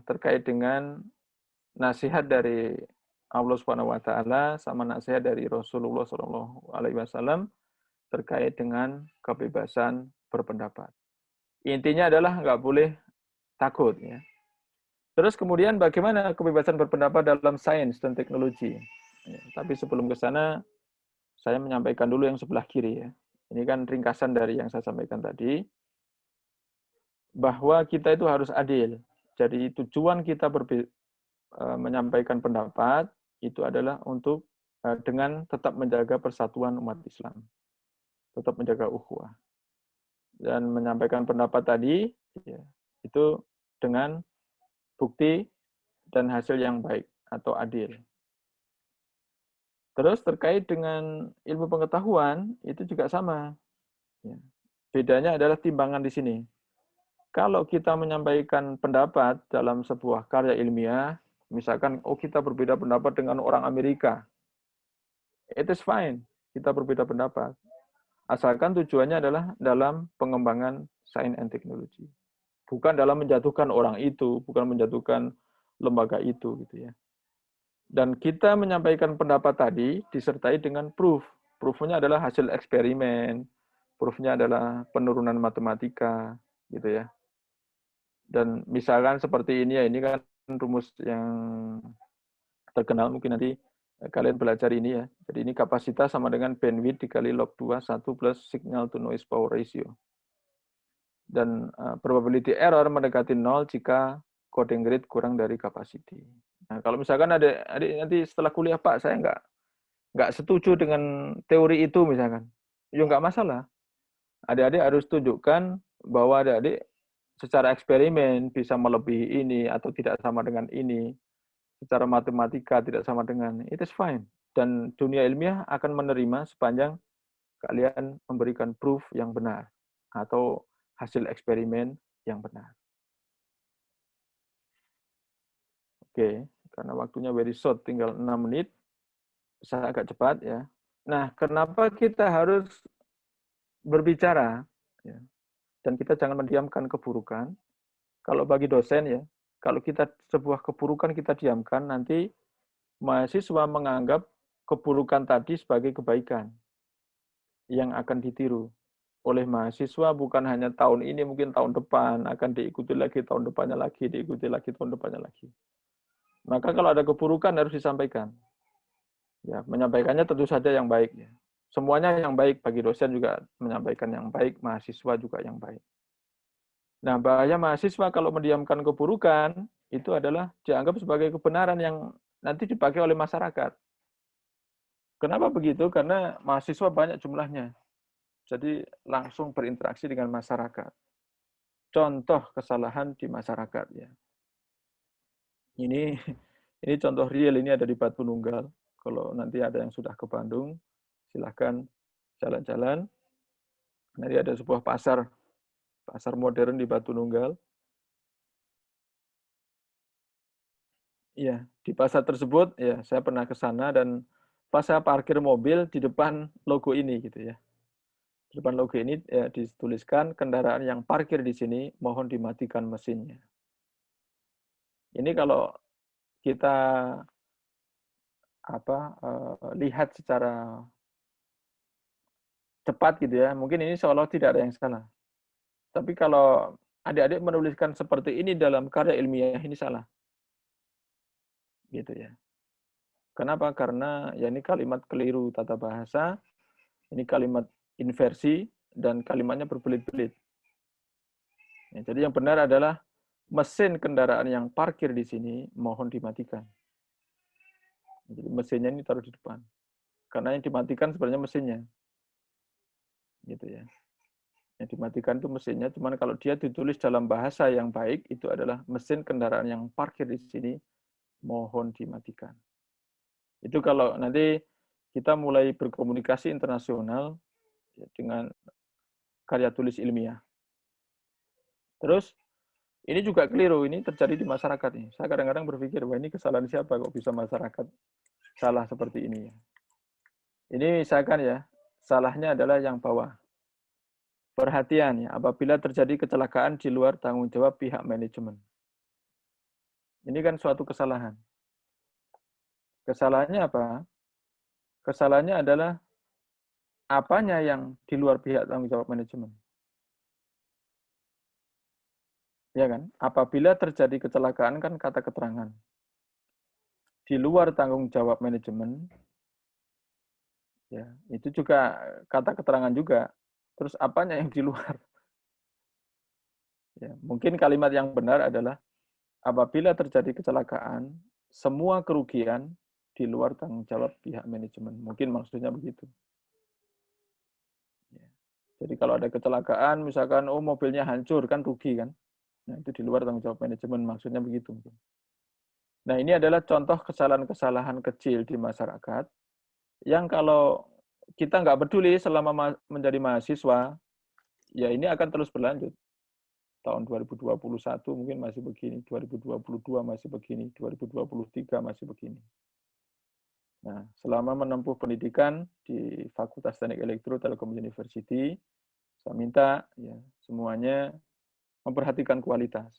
terkait dengan nasihat dari Allah Subhanahu wa taala sama nasihat dari Rasulullah Shallallahu alaihi wasallam terkait dengan kebebasan berpendapat. Intinya adalah nggak boleh takut ya. Terus kemudian bagaimana kebebasan berpendapat dalam sains dan teknologi? Ya, tapi sebelum ke sana, saya menyampaikan dulu yang sebelah kiri ya. Ini kan ringkasan dari yang saya sampaikan tadi, bahwa kita itu harus adil. Jadi tujuan kita menyampaikan pendapat itu adalah untuk dengan tetap menjaga persatuan umat Islam, tetap menjaga ukhuwah. Dan menyampaikan pendapat tadi, ya, itu dengan bukti dan hasil yang baik atau adil. Terus terkait dengan ilmu pengetahuan, itu juga sama. Ya. Bedanya adalah timbangan di sini. Kalau kita menyampaikan pendapat dalam sebuah karya ilmiah, misalkan, oh kita berbeda pendapat dengan orang Amerika, it is fine, kita berbeda pendapat. Asalkan tujuannya adalah dalam pengembangan sains and teknologi. Bukan dalam menjatuhkan orang itu, bukan menjatuhkan lembaga itu, gitu ya. Dan kita menyampaikan pendapat tadi disertai dengan proof. Proofnya adalah hasil eksperimen, proofnya adalah penurunan matematika, gitu ya. Dan misalkan seperti ini ya, ini kan rumus yang terkenal, mungkin nanti kalian belajar ini ya. Jadi ini kapasitas sama dengan bandwidth dikali log 2, 1 plus signal to noise power ratio. Dan probability error mendekati 0 jika coding rate kurang dari capacity. Nah, kalau misalkan ada adik nanti setelah kuliah, Pak, saya nggak setuju dengan teori itu misalkan, ya nggak masalah. Adik-adik harus tunjukkan bahwa adik-adik secara eksperimen bisa melebihi ini atau tidak sama dengan ini, secara matematika tidak sama dengan, it is fine. Dan dunia ilmiah akan menerima sepanjang kalian memberikan proof yang benar atau hasil eksperimen yang benar. Oke, karena waktunya very short, tinggal 6 menit, saya agak cepat ya. Nah, kenapa kita harus berbicara? Ya. Dan kita jangan mendiamkan keburukan. Kalau bagi dosen ya, kalau kita sebuah keburukan kita diamkan, nanti mahasiswa menganggap keburukan tadi sebagai kebaikan yang akan ditiru oleh mahasiswa, bukan hanya tahun ini, mungkin tahun depan, akan diikuti lagi tahun depannya lagi, diikuti lagi tahun depannya lagi. Maka kalau ada keburukan harus disampaikan. Ya, menyampaikannya tentu saja yang baik. Ya. Semuanya yang baik, bagi dosen juga menyampaikan yang baik, mahasiswa juga yang baik. Nah, bahaya mahasiswa kalau mendiamkan keburukan, itu adalah dianggap sebagai kebenaran yang nanti dipakai oleh masyarakat. Kenapa begitu? Karena mahasiswa banyak jumlahnya. Jadi langsung berinteraksi dengan masyarakat. Contoh kesalahan di masyarakat ya. Ini contoh real, ini ada di Batu Nunggal. Kalau nanti ada yang sudah ke Bandung, silahkan jalan-jalan. Nanti ada sebuah pasar modern di Batu Nunggal. Iya, di pasar tersebut ya saya pernah ke sana dan pas saya parkir mobil di depan logo ini gitu ya. Di depan logo ini ya, dituliskan kendaraan yang parkir di sini mohon dimatikan mesinnya. Ini kalau kita lihat secara cepat gitu ya, mungkin ini seolah tidak ada yang salah. Tapi kalau adik-adik menuliskan seperti ini dalam karya ilmiah, ini salah. Gitu ya. Kenapa? Karena ya ini kalimat keliru tata bahasa, ini kalimat inversi, dan kalimatnya berbelit-belit. Ya, jadi yang benar adalah mesin kendaraan yang parkir di sini mohon dimatikan. Jadi mesinnya ini taruh di depan. Karena yang dimatikan sebenarnya mesinnya. Gitu ya. Yang dimatikan itu mesinnya, cuman kalau dia ditulis dalam bahasa yang baik, itu adalah mesin kendaraan yang parkir di sini mohon dimatikan. Itu kalau nanti kita mulai berkomunikasi internasional dengan karya tulis ilmiah. Terus ini juga keliru, ini terjadi di masyarakat nih. Saya kadang-kadang berpikir, wah ini kesalahan siapa kok bisa masyarakat salah seperti ini ya. Ini misalkan ya, salahnya adalah yang bawah. Perhatian ya, apabila terjadi kecelakaan di luar tanggung jawab pihak manajemen. Ini kan suatu kesalahan. Kesalahannya apa? Kesalahannya adalah apanya yang di luar pihak tanggung jawab manajemen. Ya kan? Apabila terjadi kecelakaan kan kata keterangan. Di luar tanggung jawab manajemen, ya itu juga kata keterangan juga. Terus apanya yang di luar? Ya, mungkin kalimat yang benar adalah apabila terjadi kecelakaan, semua kerugian di luar tanggung jawab pihak manajemen. Mungkin maksudnya begitu. Ya. Jadi kalau ada kecelakaan, misalkan oh mobilnya hancur kan rugi kan? Nah itu di luar tanggung jawab manajemen. Maksudnya begitu. Nah ini adalah contoh kesalahan-kesalahan kecil di masyarakat yang kalau kita nggak peduli selama menjadi mahasiswa, ya ini akan terus berlanjut. Tahun 2021 mungkin masih begini, 2022 masih begini, 2023 masih begini. Nah, selama menempuh pendidikan di Fakultas Teknik Elektro Telkom University, saya minta ya semuanya memperhatikan kualitas.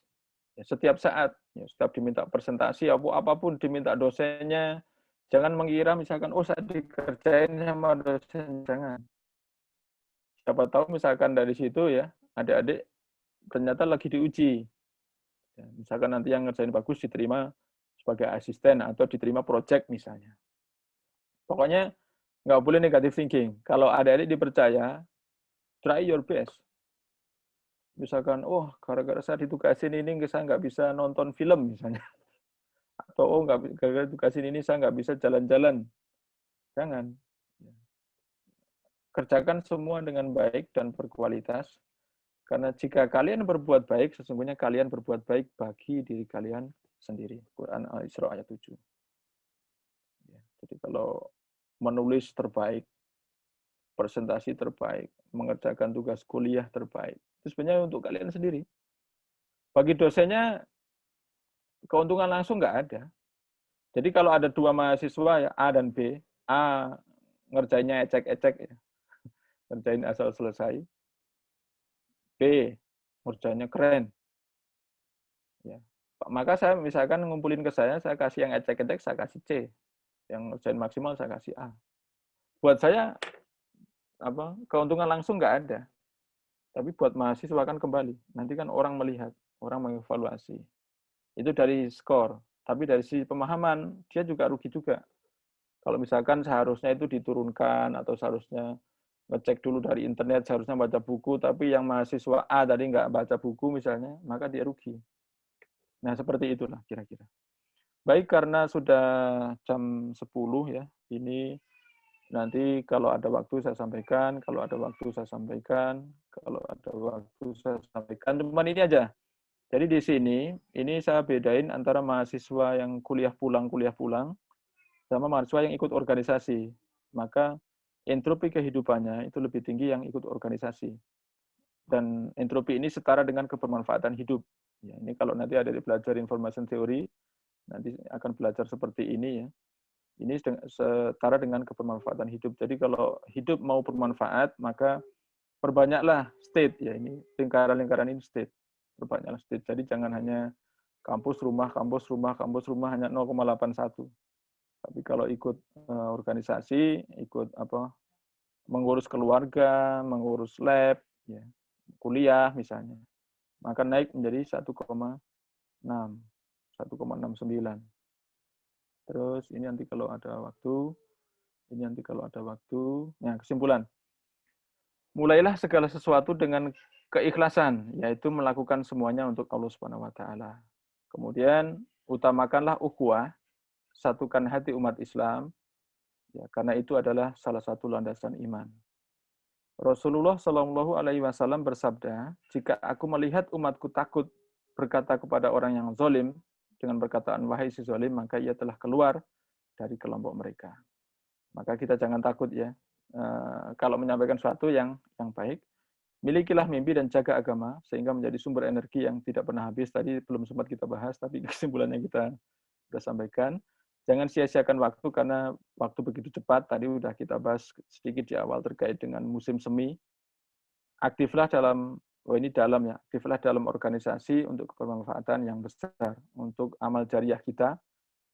Ya, setiap saat, ya, setiap diminta presentasi, apapun diminta dosennya, jangan mengira misalkan, oh saya dikerjain sama dosen, jangan. Siapa tahu misalkan dari situ ya, adik-adik ternyata lagi diuji. Ya, misalkan nanti yang ngerjain bagus diterima sebagai asisten atau diterima project misalnya. Pokoknya nggak boleh negative thinking. Kalau adik-adik dipercaya, try your best. Misalkan, oh gara-gara saya ditugasin ini saya nggak bisa nonton film misalnya. Atau oh nggak gara-gara ditugasin ini saya nggak bisa jalan-jalan. Jangan. Kerjakan semua dengan baik dan berkualitas. Karena jika kalian berbuat baik, sesungguhnya kalian berbuat baik bagi diri kalian sendiri. Quran Al-Isra ayat 7. Ya, jadi kalau menulis terbaik, presentasi terbaik, mengerjakan tugas kuliah terbaik, itu sebenarnya untuk kalian sendiri. Bagi dosennya, keuntungan langsung nggak ada. Jadi kalau ada dua mahasiswa, ya A dan B, A ngerjainnya ecek-ecek, ya, ngerjain asal selesai, B ngerjainnya keren. Ya. Maka saya misalkan ngumpulin ke saya kasih yang ecek-ecek, saya kasih C. Yang ngerjain maksimal, saya kasih A. Buat saya, keuntungan langsung nggak ada. Tapi buat mahasiswa kan kembali. Nanti kan orang melihat, orang mengevaluasi. Itu dari skor. Tapi dari sisi pemahaman, dia juga rugi juga. Kalau misalkan seharusnya itu diturunkan, atau seharusnya ngecek dulu dari internet, seharusnya baca buku, tapi yang mahasiswa A tadi nggak baca buku misalnya, maka dia rugi. Nah, seperti itulah kira-kira. Baik, karena sudah jam 10 ya, ini nanti kalau ada waktu saya sampaikan, kalau ada waktu saya sampaikan, kalau ada waktu saya sampaikan. Cuman ini aja. Jadi di sini, ini saya bedain antara mahasiswa yang kuliah pulang, sama mahasiswa yang ikut organisasi. Maka entropi kehidupannya itu lebih tinggi yang ikut organisasi. Dan entropi ini setara dengan kebermanfaatan hidup. Ya, ini kalau nanti ada belajar information theory, nanti akan belajar seperti ini ya. Ini setara dengan kebermanfaatan hidup. Jadi kalau hidup mau bermanfaat, maka perbanyaklah state ya, ini lingkaran-lingkaran ini state. Perbanyaklah state. Jadi jangan hanya kampus rumah hanya 0,81. Tapi kalau ikut organisasi, ikut mengurus keluarga, mengurus lab, ya, kuliah misalnya, maka naik menjadi 1,6, 1,69. Terus ini nanti kalau ada waktu, Nah, kesimpulan. Mulailah segala sesuatu dengan keikhlasan, yaitu melakukan semuanya untuk Allah Subhanahu wa taala. Kemudian utamakanlah ukhuwah, satukan hati umat Islam, ya, karena itu adalah salah satu landasan iman. Rasulullah Shallallahu Alaihi Wasallam bersabda, jika aku melihat umatku takut berkata kepada orang yang zalim dengan perkataan wahai si zalim, maka ia telah keluar dari kelompok mereka. Maka kita jangan takut ya, kalau menyampaikan sesuatu yang baik. Milikilah mimpi dan jaga agama sehingga menjadi sumber energi yang tidak pernah habis. Tadi belum sempat kita bahas, tapi kesimpulannya kita sudah sampaikan. Jangan sia-siakan waktu karena waktu begitu cepat. Tadi sudah kita bahas sedikit di awal terkait dengan musim semi. Aktiflah dalam, aktiflah dalam organisasi untuk kebermanfaatan yang besar, untuk amal jariah kita,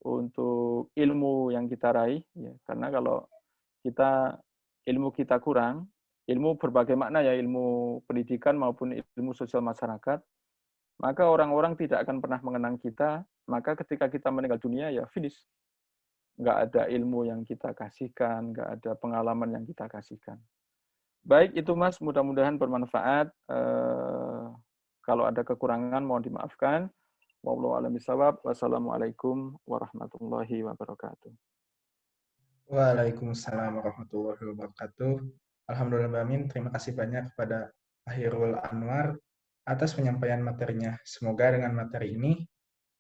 untuk ilmu yang kita raih. Ya, karena kalau ilmu kita kurang, ilmu berbagai makna ya, ilmu pendidikan maupun ilmu sosial masyarakat, maka orang-orang tidak akan pernah mengenang kita, maka ketika kita meninggal dunia ya finish. Nggak ada ilmu yang kita kasihkan, nggak ada pengalaman yang kita kasihkan. Baik, itu Mas, mudah-mudahan bermanfaat. Kalau ada kekurangan mohon dimaafkan. Wallahu a'lam bishawab. Wassalamualaikum warahmatullahi wabarakatuh. Waalaikumsalam warahmatullahi wabarakatuh. Alhamdulillah, terima kasih banyak kepada Pak Khairul Anwar atas penyampaian materinya. Semoga dengan materi ini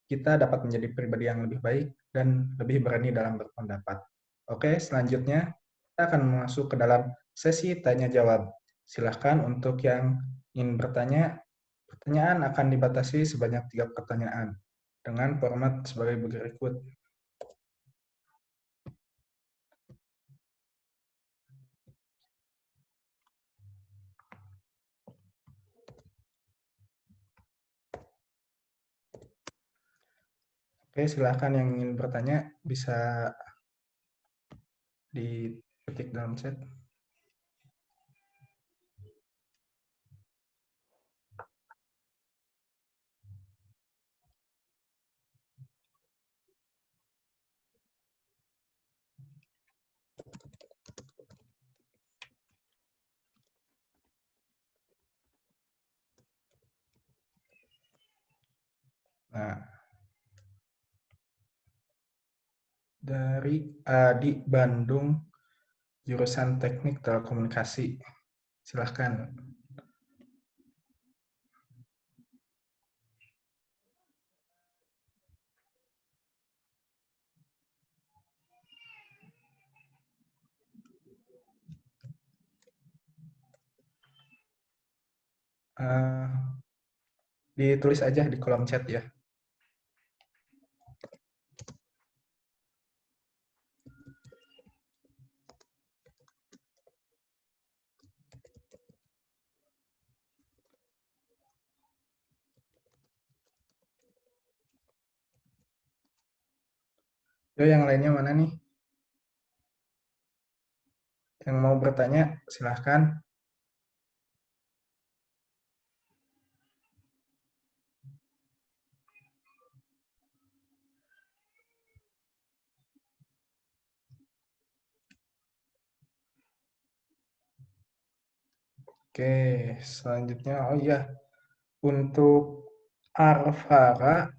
kita dapat menjadi pribadi yang lebih baik dan lebih berani dalam berpendapat. Oke, selanjutnya kita akan masuk ke dalam sesi tanya-jawab. Silahkan untuk yang ingin bertanya, pertanyaan akan dibatasi sebanyak 3 pertanyaan dengan format sebagai berikut. Oke, silahkan yang ingin bertanya bisa diketik dalam chat. Nah, dari Adi Bandung, jurusan Teknik Telekomunikasi. Silahkan. Ditulis aja di kolom chat ya. Yo, yang lainnya mana nih? Yang mau bertanya, silahkan. Oke, selanjutnya, oh iya, untuk Arvara,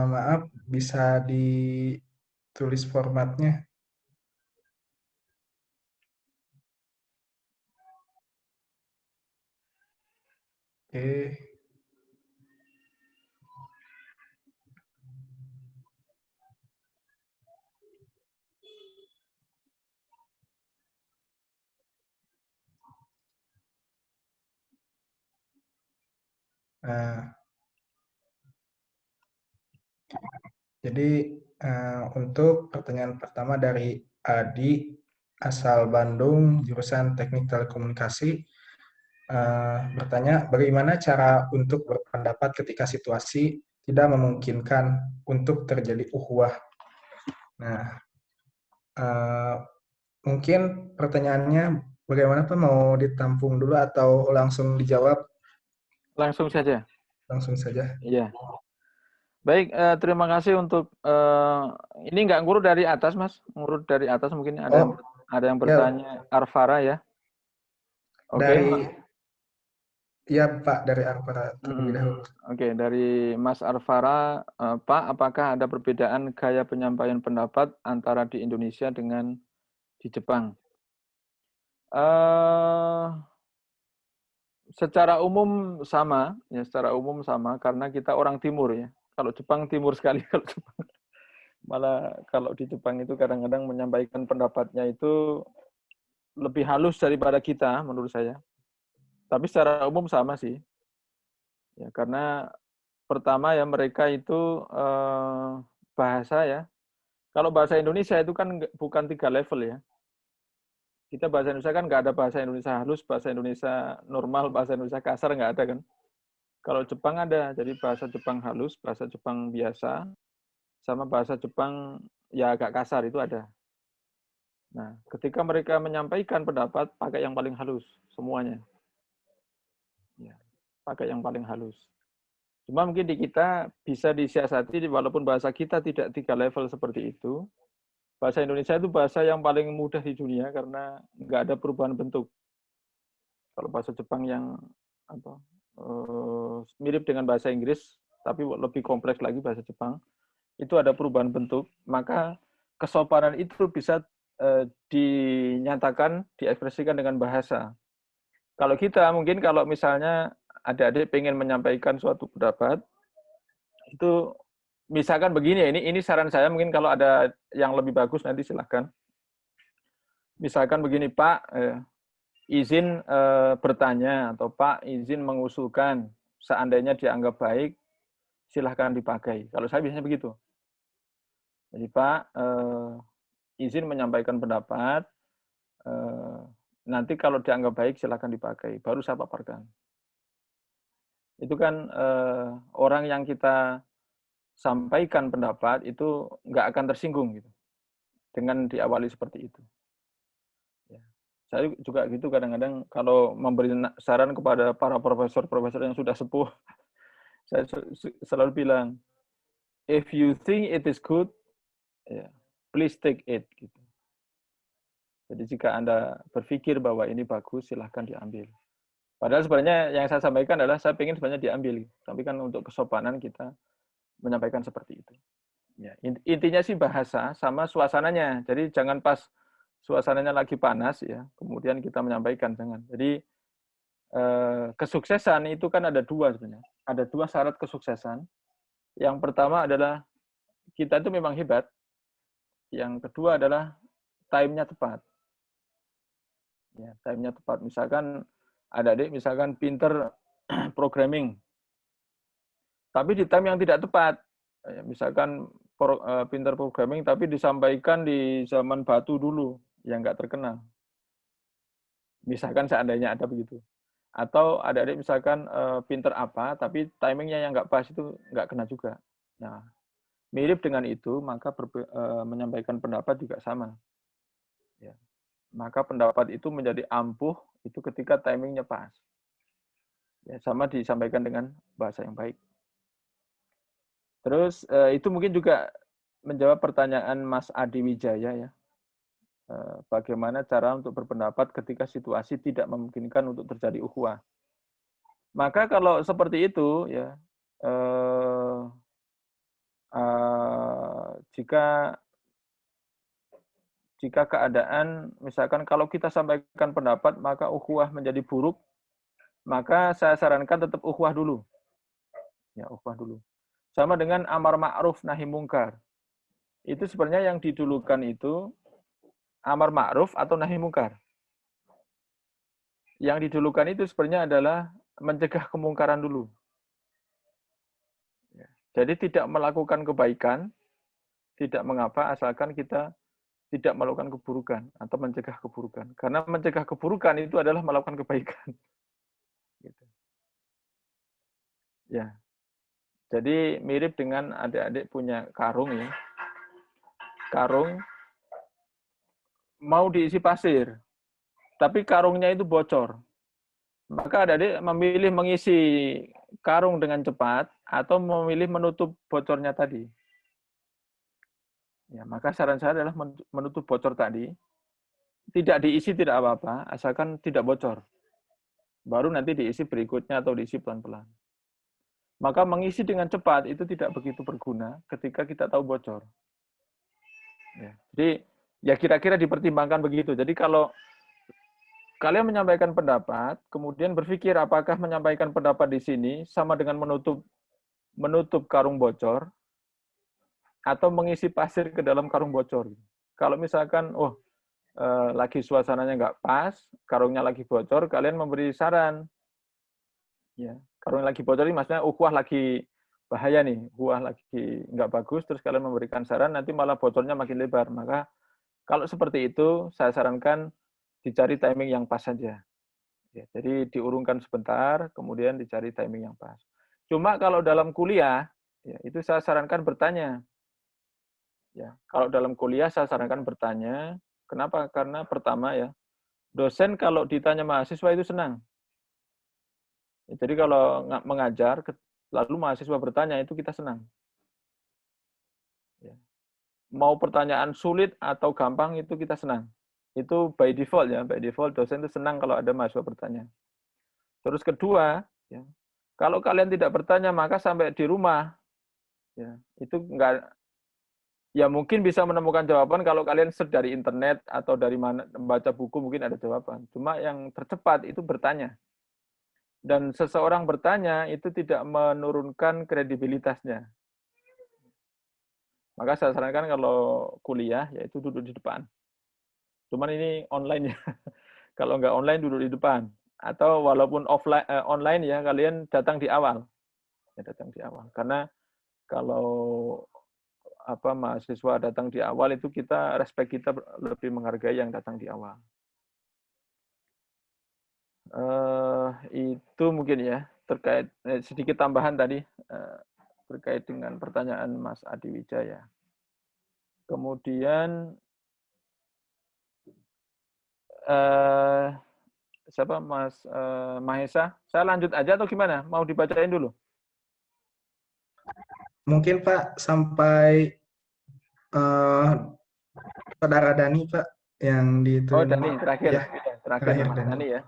maaf, bisa ditulis formatnya. Oke. Nah, jadi untuk pertanyaan pertama dari Adi, asal Bandung, jurusan Teknik Telekomunikasi, bertanya bagaimana cara untuk berpendapat ketika situasi tidak memungkinkan untuk terjadi ukhuwah. Nah, mungkin pertanyaannya bagaimana Pak, mau ditampung dulu atau langsung dijawab? Langsung saja. Langsung saja. Iya. Baik, terima kasih untuk ini nggak ngurut dari atas, Mas. Ngurut dari atas mungkin ada yang bertanya, ya. Arvara ya. Oke. Dari Iya, Pak, dari Arvara terlebih dahulu. Oke, dari Mas Arvara, Pak, apakah ada perbedaan gaya penyampaian pendapat antara di Indonesia dengan di Jepang? Secara umum sama, ya secara umum sama karena kita orang timur ya. Kalau Jepang timur sekali, kalau Jepang malah kalau di Jepang itu kadang-kadang menyampaikan pendapatnya itu lebih halus daripada kita menurut saya. Tapi secara umum sama sih. Ya, karena pertama ya mereka itu bahasa ya. Kalau bahasa Indonesia itu kan bukan 3 level ya. Kita bahasa Indonesia kan nggak ada bahasa Indonesia halus, bahasa Indonesia normal, bahasa Indonesia kasar nggak ada kan. Kalau Jepang ada, jadi bahasa Jepang halus, bahasa Jepang biasa, sama bahasa Jepang ya agak kasar itu ada. Nah, ketika mereka menyampaikan pendapat, pakai yang paling halus semuanya. Ya, pakai yang paling halus. Cuma mungkin di kita bisa disiasati, walaupun bahasa kita tidak 3 level seperti itu, bahasa Indonesia itu bahasa yang paling mudah di dunia karena nggak ada perubahan bentuk. Kalau bahasa Jepang yang apa, mirip dengan bahasa Inggris, tapi lebih kompleks lagi bahasa Jepang, itu ada perubahan bentuk, maka kesopanan itu bisa dinyatakan, diekspresikan dengan bahasa. Kalau kita mungkin kalau misalnya adik-adik pengen menyampaikan suatu pendapat, itu misalkan begini ya, ini saran saya, mungkin kalau ada yang lebih bagus nanti silahkan. Misalkan begini, Pak, izin bertanya, atau Pak, izin mengusulkan, seandainya dianggap baik, silahkan dipakai. Kalau saya biasanya begitu. Jadi Pak, izin menyampaikan pendapat, nanti kalau dianggap baik silahkan dipakai, baru saya paparkan. Itu kan orang yang kita sampaikan pendapat itu nggak akan tersinggung gitu dengan diawali seperti itu. Ya. Saya juga gitu kadang-kadang kalau memberi saran kepada para profesor-profesor yang sudah sepuh, saya selalu bilang, if you think it is good, yeah, please take it. Gitu. Jadi jika Anda berpikir bahwa ini bagus, silahkan diambil. Padahal sebenarnya yang saya sampaikan adalah saya ingin sebenarnya diambil, tapi kan untuk kesopanan kita menyampaikan seperti itu. Ya, intinya sih bahasa sama suasananya. Jadi jangan pas suasananya lagi panas ya, kemudian kita menyampaikan, jangan. Jadi kesuksesan itu kan ada 2 sebenarnya. Ada 2 syarat kesuksesan. Yang pertama adalah kita itu memang hebat. Yang kedua adalah time-nya tepat. Ya, time-nya tepat. Misalkan adik-adik misalkan pinter programming, tapi di time yang tidak tepat. Misalkan pinter programming, tapi disampaikan di zaman batu dulu, yang nggak terkenal. Misalkan seandainya ada begitu. Atau adik-adik misalkan pinter apa, tapi timingnya yang nggak pas, itu nggak kena juga. Nah, mirip dengan itu, maka menyampaikan pendapat juga sama. Ya. Maka pendapat itu menjadi ampuh itu ketika timingnya pas. Ya, sama disampaikan dengan bahasa yang baik. Terus itu mungkin juga menjawab pertanyaan Mas Adi Wijaya ya. Bagaimana cara untuk berpendapat ketika situasi tidak memungkinkan untuk terjadi ukhuwah. Maka kalau seperti itu ya, jika keadaan misalkan kalau kita sampaikan pendapat maka ukhuwah menjadi buruk, maka saya sarankan tetap ukhuwah dulu. Ya, ukhuwah dulu. Sama dengan amar ma'ruf nahi mungkar. Itu sebenarnya yang didulukan itu amar ma'ruf atau nahi mungkar. Yang didulukan itu sebenarnya adalah mencegah kemungkaran dulu. Jadi tidak melakukan kebaikan, tidak mengapa asalkan kita tidak melakukan keburukan atau mencegah keburukan. Karena mencegah keburukan itu adalah melakukan kebaikan. Gitu. Ya. Jadi mirip dengan adik-adik punya karung ya. Karung mau diisi pasir, tapi karungnya itu bocor. Maka adik-adik memilih mengisi karung dengan cepat atau memilih menutup bocornya tadi. Ya, maka saran saya adalah menutup bocor tadi. Tidak diisi tidak apa-apa, asalkan tidak bocor. Baru nanti diisi berikutnya atau diisi pelan-pelan. Maka mengisi dengan cepat itu tidak begitu berguna ketika kita tahu bocor. Ya, jadi ya kira-kira dipertimbangkan begitu. Jadi kalau kalian menyampaikan pendapat, kemudian berpikir apakah menyampaikan pendapat di sini sama dengan menutup karung bocor atau mengisi pasir ke dalam karung bocor. Kalau misalkan, lagi suasananya nggak pas, karungnya lagi bocor, kalian memberi saran, Ya, kalau yang lagi bocor ini maksudnya ukhuwah lagi bahaya nih, ukhuwah lagi nggak bagus, terus kalian memberikan saran, nanti malah bocornya makin lebar. Maka kalau seperti itu, saya sarankan dicari timing yang pas saja. Ya, jadi diurungkan sebentar, kemudian dicari timing yang pas. Cuma kalau dalam kuliah, ya, itu saya sarankan bertanya. Ya, kalau dalam kuliah saya sarankan bertanya. Kenapa? Karena pertama ya, dosen kalau ditanya mahasiswa itu senang. Ya, jadi kalau mengajar, lalu mahasiswa bertanya itu kita senang. Ya. Mau pertanyaan sulit atau gampang itu kita senang. Itu by default ya, by default dosen itu senang kalau ada mahasiswa bertanya. Terus kedua, ya, kalau kalian tidak bertanya maka sampai di rumah, ya, itu enggak, ya mungkin bisa menemukan jawaban kalau kalian search dari internet atau dari mana membaca buku mungkin ada jawaban. Cuma yang tercepat itu bertanya. Dan seseorang bertanya itu tidak menurunkan kredibilitasnya. Maka saya sarankan kalau kuliah yaitu duduk di depan. Cuman ini online ya. Kalau nggak online duduk di depan. Atau walaupun offline online ya kalian datang di awal. Ya, datang di awal. Karena kalau mahasiswa datang di awal itu respect kita lebih menghargai yang datang di awal. Itu mungkin ya terkait sedikit tambahan tadi terkait dengan pertanyaan Mas Adi Wijaya. Kemudian siapa Mas Mahesa? Saya lanjut aja atau gimana? Mau dibacain dulu? Mungkin Pak sampai Saudara Dani Pak yang Oh, dituin. Dani terakhir. Ya, Terakhir terakhir Mas Dani. Dani ya.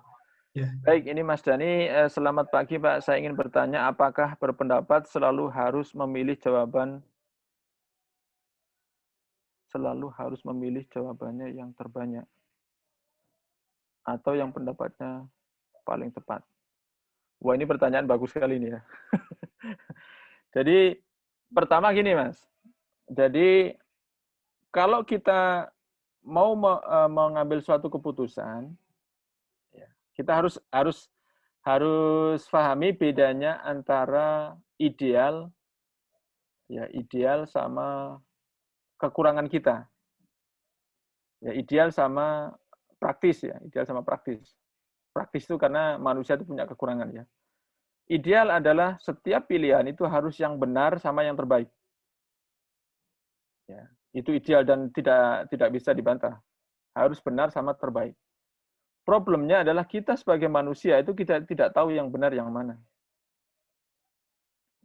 Ya. Baik, ini Mas Dani. Selamat pagi Pak. Saya ingin bertanya, apakah berpendapat selalu harus memilih jawabannya yang terbanyak atau yang pendapatnya paling tepat? Wah, ini pertanyaan bagus sekali ini ya. Jadi pertama gini Mas. Jadi kalau kita mau mengambil suatu keputusan, kita harus pahami bedanya antara ideal sama kekurangan kita. Ya, ideal sama praktis ya, ideal sama praktis. Praktis itu karena manusia itu punya kekurangan ya. Ideal adalah setiap pilihan itu harus yang benar sama yang terbaik. Ya, itu ideal dan tidak bisa dibantah. Harus benar sama terbaik. Problemnya adalah kita sebagai manusia itu kita tidak tahu yang benar yang mana.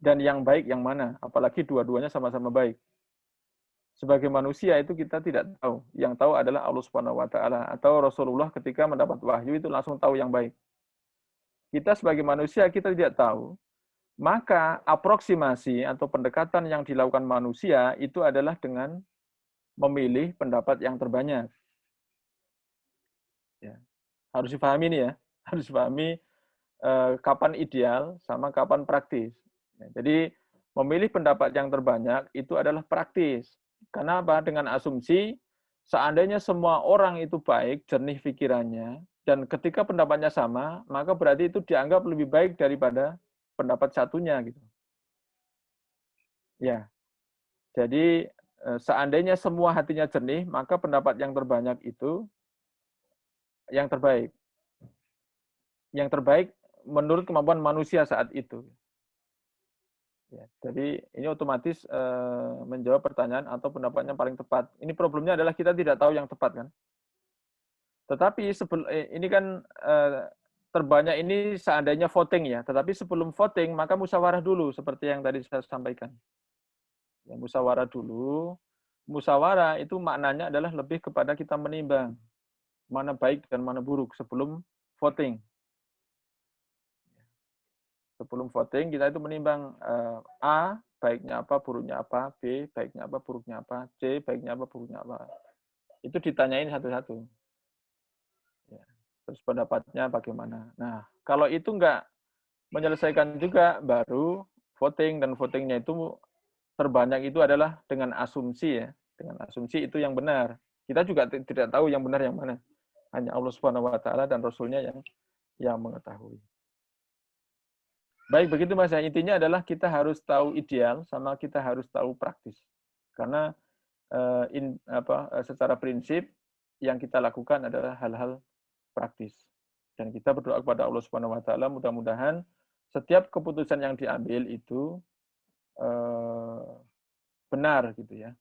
Dan yang baik yang mana, apalagi dua-duanya sama-sama baik. Sebagai manusia itu kita tidak tahu. Yang tahu adalah Allah Subhanahu wa taala atau Rasulullah ketika mendapat wahyu itu langsung tahu yang baik. Kita sebagai manusia kita tidak tahu. Maka aproksimasi atau pendekatan yang dilakukan manusia itu adalah dengan memilih pendapat yang terbanyak. Ya. Harus dipahami ini ya, harus dipahami kapan ideal sama kapan praktis. Ya, jadi memilih pendapat yang terbanyak itu adalah praktis. Karena apa? Dengan asumsi seandainya semua orang itu baik, jernih pikirannya, dan ketika pendapatnya sama, maka berarti itu dianggap lebih baik daripada pendapat satunya gitu. Ya. Jadi seandainya semua hatinya jernih, maka pendapat yang terbanyak itu yang terbaik. Yang terbaik menurut kemampuan manusia saat itu. Ya, jadi ini otomatis menjawab pertanyaan atau pendapatnya paling tepat. Ini problemnya adalah kita tidak tahu yang tepat kan. Tetapi ini kan terbanyak ini seandainya voting ya. Tetapi sebelum voting maka musyawarah dulu seperti yang tadi saya sampaikan. Ya, musyawarah dulu. Musyawarah itu maknanya adalah lebih kepada kita menimbang mana baik dan mana buruk sebelum voting. Sebelum voting kita itu menimbang A baiknya apa, buruknya apa, B baiknya apa, buruknya apa, C baiknya apa, buruknya apa. Itu ditanyain satu-satu. Ya. Terus pendapatnya bagaimana. Nah, kalau itu enggak menyelesaikan juga, baru voting, dan votingnya itu terbanyak itu adalah dengan asumsi ya. Dengan asumsi itu yang benar. Kita juga tidak tahu yang benar yang mana. Hanya Allah Subhanahu wa taala dan Rasulnya yang mengetahui. Baik, begitu Mas. Intinya adalah kita harus tahu ideal sama kita harus tahu praktis. Karena secara prinsip yang kita lakukan adalah hal-hal praktis. Dan kita berdoa kepada Allah Subhanahu wa taala mudah-mudahan setiap keputusan yang diambil itu benar gitu ya.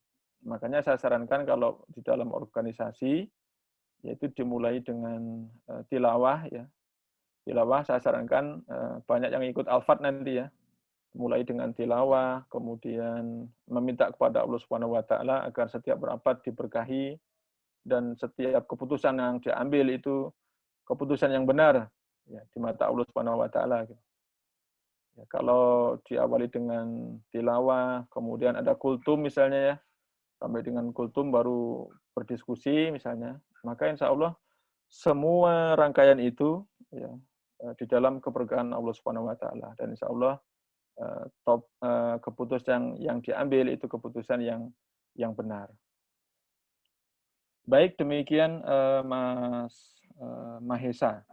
Makanya saya sarankan kalau di dalam organisasi yaitu dimulai dengan tilawah ya. Tilawah saya sarankan banyak yang ikut Al-Fat nanti ya. Mulai dengan tilawah, kemudian meminta kepada Allah Subhanahu wa taala agar setiap rapat diberkahi dan setiap keputusan yang diambil itu keputusan yang benar ya di mata Allah Subhanahu wa taala. Ya, kalau diawali dengan tilawah, kemudian ada kultum misalnya ya, sampai dengan kultum baru berdiskusi misalnya, maka insya Allah semua rangkaian itu ya di dalam keberkahan Allah Subhanahu wa taala dan insya Allah keputusan yang diambil itu keputusan yang benar. Baik, demikian Mas Mahesa.